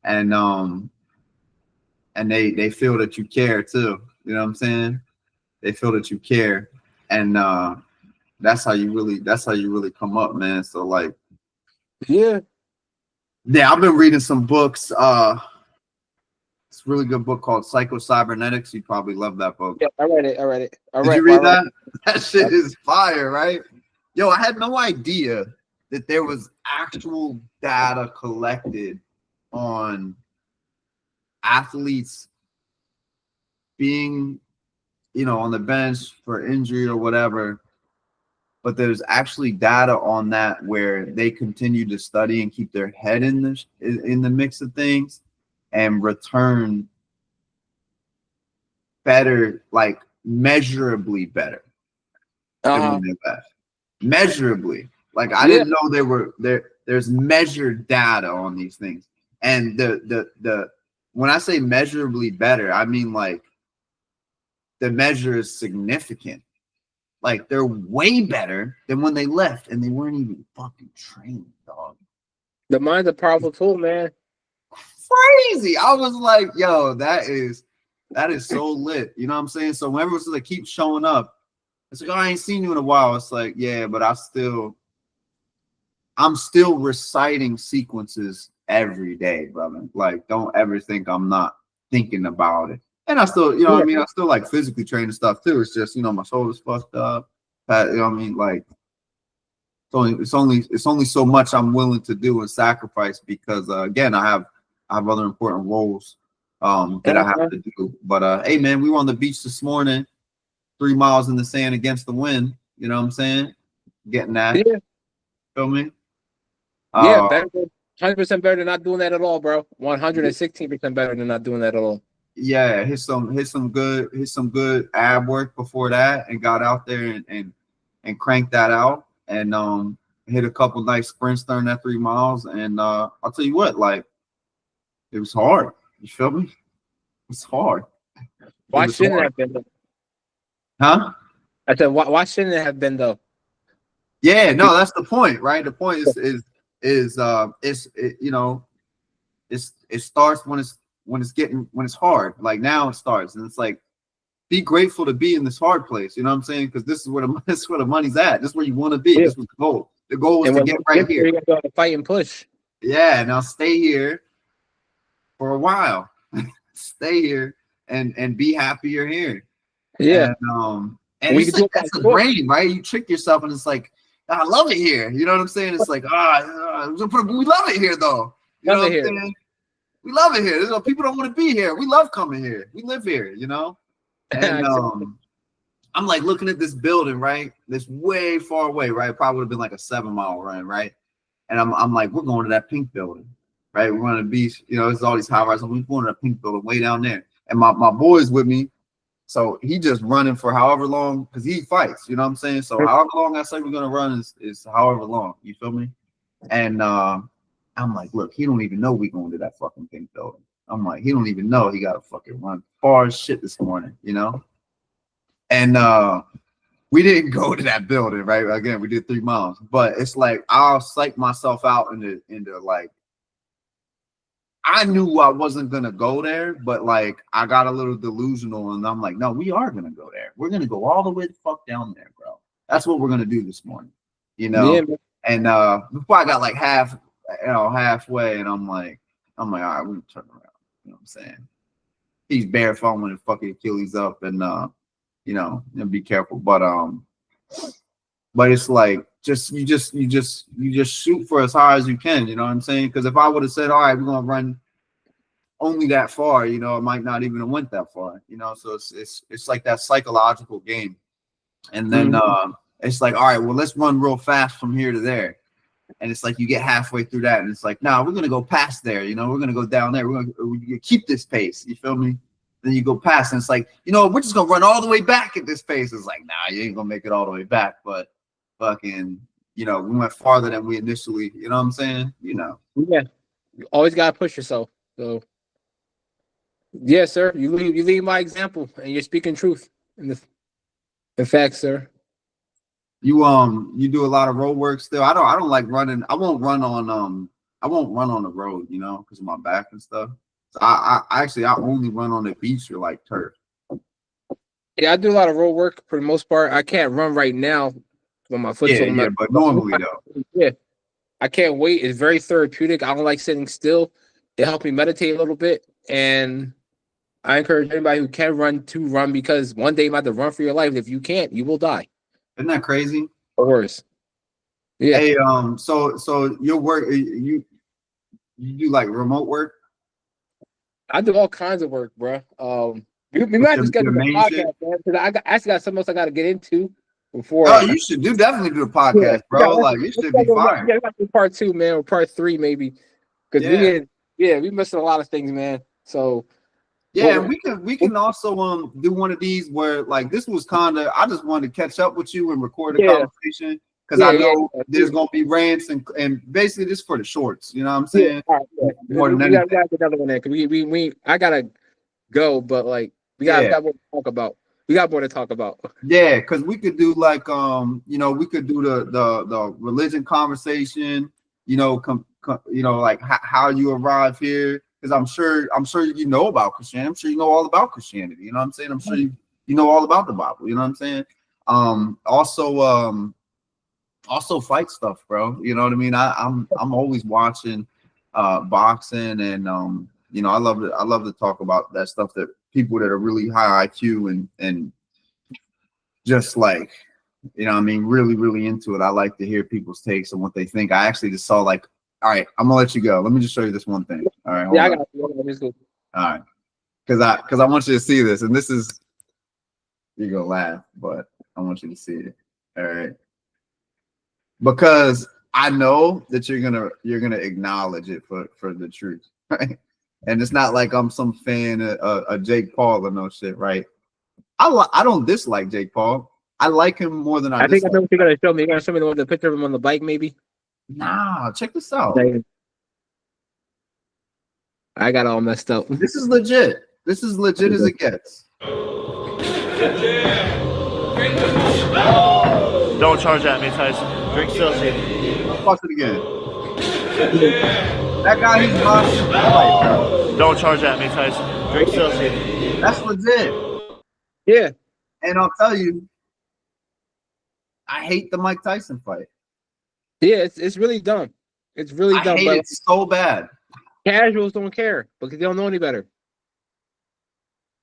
And and they feel that you care too. You know what I'm saying? They feel that you care. And that's how you really come up, man. So like, yeah, yeah, I've been reading some books. It's a really good book called Psycho Cybernetics. You probably love that book. yeah. I read it. I read it. Did you I read read that? That shit it. is fire, right? Yo, I had no idea that there was actual data collected on athletes being, you know, on the bench for injury or whatever. But there's actually data on that where they continue to study and keep their head in the mix of things and return better, like measurably better. than when Uh-huh. they left. Measurably. Like I Yeah. didn't know they were there. There's measured data on these things. And the when I say measurably better, I mean like the measure is significant. Like they're way better than when they left, and they weren't even fucking trained, dog. The mind's a powerful tool, man. Crazy. I was like, yo, that is so lit. You know what I'm saying? So whenever it's like keep showing up, it's like, oh, I ain't seen you in a while. It's like, yeah, but I'm still reciting sequences every day, brother. Like, don't ever think I'm not thinking about it. And I still, you know what Yeah. I mean? I still like physically training stuff too. It's just, you know, my shoulder's fucked up. You know what I mean? Like, it's only so much I'm willing to do and sacrifice because again, I have other important roles that I have Uh-huh. to do. But hey man, we were on the beach this morning, 3 miles in the sand against the wind. You know what I'm saying? Getting that. Yeah. Feel me? Yeah, Uh, better 100% better than not doing that at all, bro. 116% better than not doing that at all. yeah, hit some good ab work before that, and got out there and cranked that out, and hit a couple nice sprints during that 3 miles. And I'll tell you what, like it was hard. You feel me? It's hard. It Why was shouldn't it hard, have been though? huh? I said, why shouldn't it have been though? Yeah, no, that's the point, right? The point you know, it starts when it's hard. Like now it starts, and it's like be grateful to be in this hard place. You know what I'm saying? Because this is where this is where the money's at. This is where you want to be. Yeah. This was the goal. The goal was And to when get you right get there, here. you got to fight and push. Yeah, now stay here for a while. Stay here and be happy you're here. Yeah. And We can it's do like it by that's the force. brain, right? You trick yourself, and it's like I love it here. You know what I'm saying? It's like we love it here, though. You know Love what it I'm here. saying? We love it here. People don't want to be here. We love coming here. We live here, you know. And Exactly. I'm like looking at this building, right? This way far away, right? Probably would have been like a 7 mile run, right? And I'm like, we're going to that pink building, right? We're going to the beach. You know, there's all these high rises. We're going to that pink building way down there. And my boy's with me. So he just running for however long, because he fights, you know what I'm saying? So however long I say we're gonna run is however long, you feel me? And I'm like, look, he don't even know we going to that fucking pink building. I'm like, he don't even know he gotta fucking run far as shit this morning, you know? And we didn't go to that building, right? Again, we did 3 miles, but it's like I'll psych myself out into like I knew I wasn't gonna go there, but like I got a little delusional, and I'm like, no, we are gonna go there. We're gonna go all the way the fuck down there, bro. That's what we're gonna do this morning, you Yeah, know. man. And before I got like halfway, and I'm like, all right, we're gonna turn around. You know what I'm saying? He's bare foaming and fucking Achilles up, and be careful. But it's like you just shoot for as high as you can. You know what I'm saying? Because if I would have said, all right, we're gonna run only that far, you know, it might not even have went that far, you know. So it's like that psychological game. And then it's like, all right, well, let's run real fast from here to there. And it's like you get halfway through that, and it's like, no, we're gonna go past there, you know, we're gonna go down there, we're gonna keep this pace, you feel me? Then you go past, and it's like, you know, we're just gonna run all the way back at this pace. It's like, nah, you ain't gonna make it all the way back, but fucking, you know, we went farther than we initially, you know what I'm saying? You know. Yeah. You always gotta push yourself. So yeah, sir. You lead my example, and you're speaking truth in fact, sir. You do a lot of road work still. I don't like running. I won't run on the road, you know, because of my back and stuff. So I only run on the beach or like turf. Yeah, I do a lot of road work for the most part. I can't run right now when my foot's Yeah, on my. but normally though. Yeah, I can't wait. It's very therapeutic. I don't like sitting still. It helps me meditate a little bit, and I encourage anybody who can run to run because one day you might have to run for your life. If you can't, you will die. Isn't that crazy? Or worse. Yeah, Hey, so your work, you do like remote work I do all kinds of work, bro. We with might just get your to the main shit? podcast, man, because actually got something else I got to get into before. Oh, you should definitely do a Yeah, podcast, bro. Like you should be fired. yeah, we got to do part two, man, or part three maybe, because Yeah. we missing a lot of things, man. So Yeah, and we can also do one of these where like this was kind of I just wanted to catch up with you and record a conversation because I know there's gonna be rants and basically just for the shorts. You know what I'm saying? More than anything. We got another one there because we I gotta go, but like we got more to talk about. We got more to talk about. Yeah, because we could do like you know, we could do the religion conversation. You know, you know, like how you arrive here. Because I'm sure you know about Christianity. I'm sure you know all about Christianity. You know what I'm saying? I'm sure you know all about the Bible. You know what I'm saying? Also fight stuff, bro. You know what I mean? I'm always watching boxing and you know, I love to talk about that stuff that people that are really high IQ and just like, you know what I mean, really into it. I like to hear people's takes and what they think. I actually just saw like, all right, I'm gonna let you go. Let me just show you this one thing. All right, I got you. All right, because I want you to see this, and this is you're gonna laugh, but I want you to see it. All right, because I know that you're gonna acknowledge it for the truth, right? And it's not like I'm some fan of Jake Paul or no shit, right? I don't dislike Jake Paul. I like him more than I think I know what you're gonna show me. You're gonna show me the picture of him on the bike, maybe. Nah, check this out. I got all messed up. This is legit. This is legit as it gets. Don't charge at me, Tyson. Drink Celsius. Watch it again. That guy, he's boxing fight, bro. Don't charge at me, Tyson. Drink Celsius. That's legit. Yeah. And I'll tell you, I hate the Mike Tyson fight. Yeah, it's really dumb. It's really dumb. I hate it so bad. Casuals don't care because they don't know any better.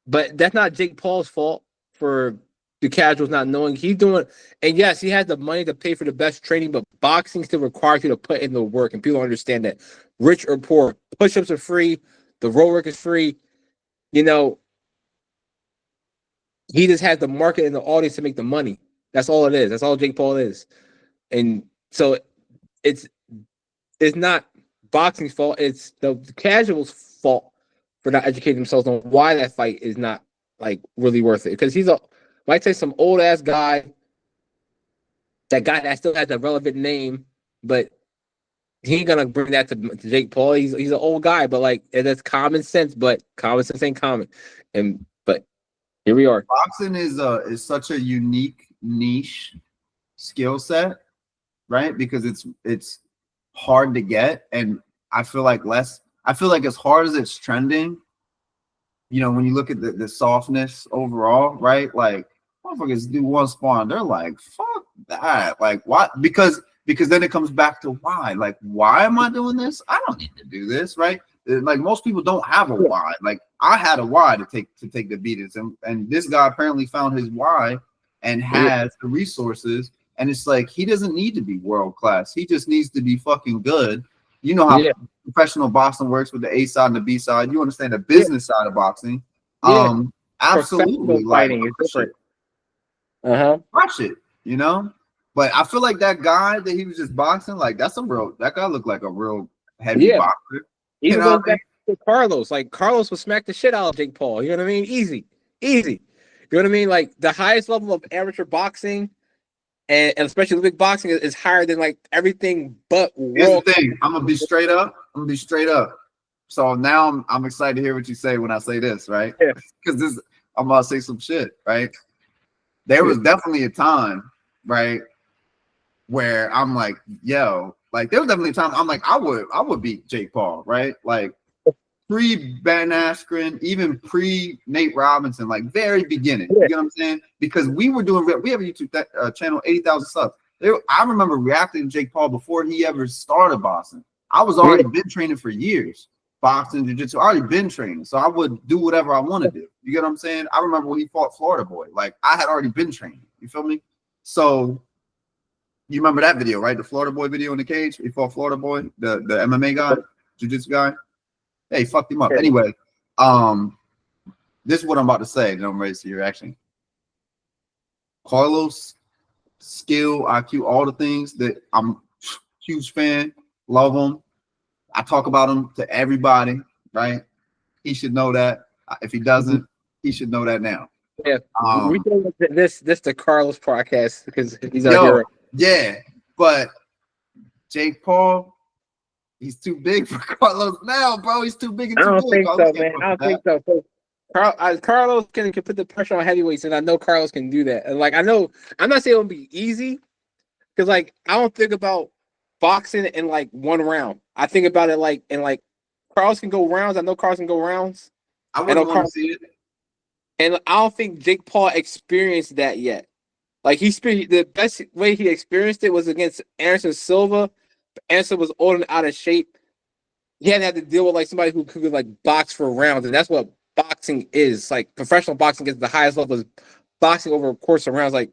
But that's not Jake Paul's fault for the casuals not knowing. He's doing, and yes, he has the money to pay for the best training, but boxing still requires you to put in the work, and people understand that. Rich or poor, push-ups are free, the road work is free. You know, he just has the market and the audience to make the money. That's all it is. That's all Jake Paul is. And so it's not boxing's fault. It's the casuals' fault for not educating themselves on why that fight is not like really worth it. Because he's might say some old ass guy, that guy that still has a relevant name, but he ain't gonna bring that to Jake Paul. He's an old guy, but like that's common sense. But common sense ain't common. But here we are. Boxing is such a unique niche skill set, right? Because it's hard to get, and I feel like as hard as it's trending, you know, when you look at the softness overall, right? Like motherfuckers do one spawn, they're like, fuck that. Like, why? Because then it comes back to why. Like, why am I doing this? I don't need to do this, right? Like most people don't have a why. Like I had a why to take the beatings, and this guy apparently found his why and has the resources. And it's like he doesn't need to be world class. He just needs to be fucking good. You know how professional boxing works with the A side and the B side. You understand the business side of boxing. Absolutely, like fighting is different. Watch it, you know. But I feel like that guy that he was just boxing, like that guy looked like a real heavy boxer. Even goes back to Carlos. Like Carlos would smack the shit out of Jake Paul. You know what I mean? Easy. You know what I mean? Like the highest level of amateur boxing, and especially Olympic boxing, is higher than like everything but world. Here's the thing. I'm gonna be straight up. So now I'm excited to hear what you say when I say this, right? Yeah. Because I'm about to say some shit, right? There was definitely a time, right, where I'm like, yo, like there was definitely a time I'm like, I would beat Jake Paul, right? Like pre-Ben Askren, even pre-Nate Robinson, like very beginning. You know what I'm saying? Because we have a YouTube channel, 80,000 subs. I remember reacting to Jake Paul before he ever started boxing. I was already been training for years, boxing, jiu-jitsu. I already been training, so I would do whatever I want to do. You get what I'm saying? I remember when he fought Florida Boy. Like I had already been training. You feel me? So you remember that video, right? The Florida Boy video in the cage. He fought Florida Boy, the MMA guy, jiu-jitsu guy. Yeah, he fucked him up. Anyway, this is what I'm about to say. Then I'm ready to see your reaction. Carlos, skill, IQ, all the things that I'm huge fan, love him. I talk about him to everybody, right? He should know that. If he doesn't, he should know that now. Yeah, we do this the Carlos podcast because he's our Yo, hero. yeah, but Jake Paul, he's too big for Carlos now, bro. He's too big and I too don't good. think Carlos so, can't man. fuck I don't with think that. so. Carlos can put the pressure on heavyweights, and I know Carlos can do that. And like I know, I'm not saying it'll be easy because like I don't think about boxing in like one round. I think about it like in like Carlos can go rounds. I know Carlos can go rounds. I I know wouldn't want to Carlos, see it. and I don't think Jake Paul experienced that yet. Like the best way he experienced it was against Anderson Silva. Anderson was old and out of shape. He hadn't had to deal with like somebody who could like box for rounds, and that's what boxing is. Like professional boxing is the highest level is boxing over a course of rounds. Like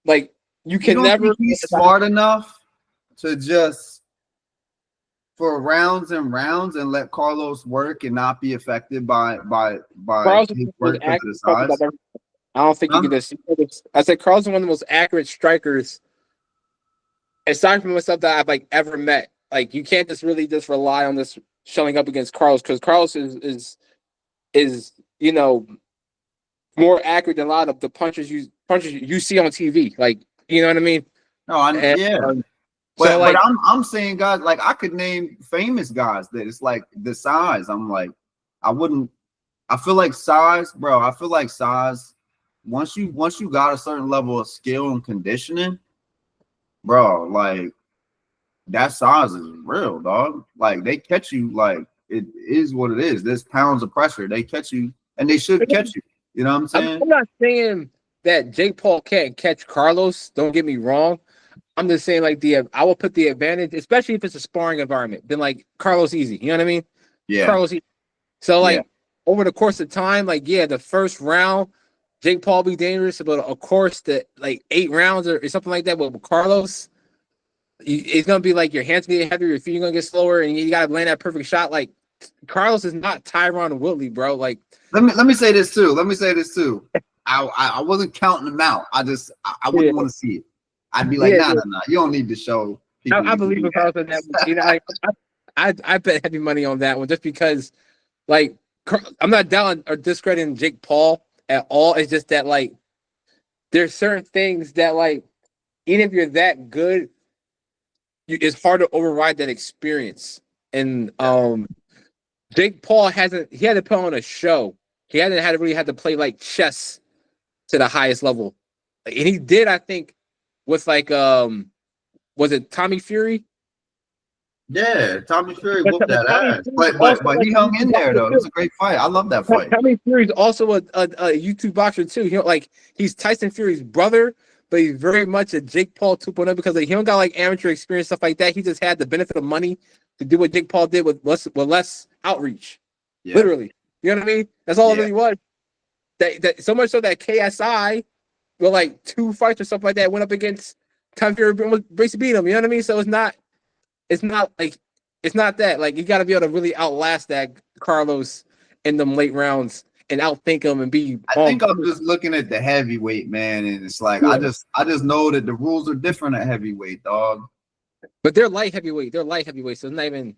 you You can don't never. think he's smart enough to just for rounds and rounds and let Carlos work and not be affected by Carlos is his one of work the because of the size? I don't think you Huh? can just. I said Carlos is one of the most accurate strikers, aside from myself that I've like ever met. Like you can't just really just rely on this showing up against Carlos because Carlos is more accurate than a lot of the punches you see on TV. Like you know what I mean? No, And, yeah. so like But I'm saying guys like I could name famous guys that it's like the size. I'm like I feel like size, bro. I feel like size once you got a certain level of skill and conditioning, bro, like that size is real, dog. Like they catch you like it is what it is. There's pounds of pressure. They catch you and they should catch you. You know what I'm saying? I'm not saying that Jake Paul can't catch Carlos. Don't get me wrong. I'm just saying like I will put the advantage, especially if it's a sparring environment. Then like Carlos easy. You know what I mean? Yeah. Carlos easy. So like Yeah. over the course of time, like the first round, Jake Paul be dangerous, but of course the like 8 rounds or something like that with Carlos, it's gonna be like your hands gonna get heavier, your feet are gonna get slower, and you gotta land that perfect shot. Like Carlos is not Tyron Woodley, bro. Like Let me say this too. I wasn't counting them out. I wouldn't want to see it. I'd be like, nah. You don't need to show people. I believe in Carlos on that. Like I bet heavy money on that one just because, like, I'm not down or discrediting Jake Paul at all. It's just that like there's certain things that like even if you're that good, it's hard to override that experience. And Jake Paul he had to put on a show. He hadn't had to play like chess to the highest level, and he did. I think with like was it Tommy Fury? Yeah, Tommy Fury But whooped that ass. But he like, hung in there though. It was a great fight. I love that fight. Tommy Fury's also a YouTube boxer too. He's Tyson Fury's brother, but he's very much a Jake Paul 2.0 because like, he don't got like amateur experience stuff like that. He just had the benefit of money to do what Jake Paul did with less outreach. Yeah. Literally, you know what I mean? That's all it really was. That so much so that KSI, with like 2 fights or something like that, went up against Tommy Fury, basically beat him. You know what I mean? So it's not that like you got to be able to really outlast that Carlos in them late rounds and outthink him and be. I think I'm just looking at the heavyweight, man, and it's like I just know that the rules are different at heavyweight, dog. But they're light heavyweight. So it's not even.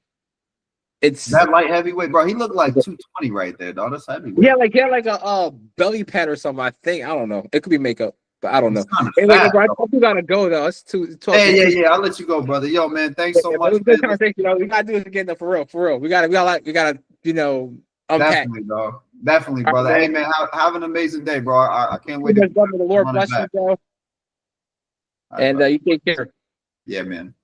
It's that light heavyweight, bro. He looked like 220 right there, dog. That's heavyweight. Yeah, like a belly pad or something. I think I don't know. It could be makeup, but I don't know. Hey, fat, bro, you gotta go though. It's too. Yeah. I'll let you go, brother. Yo, man, thanks so much. Good conversation. We gotta do this again though, for real. We gotta unpack. Definitely, dog. Definitely, brother. Right, hey, man, have an amazing day, bro. I can't wait. The Lord bless you, bro. And you take care. Yeah, man.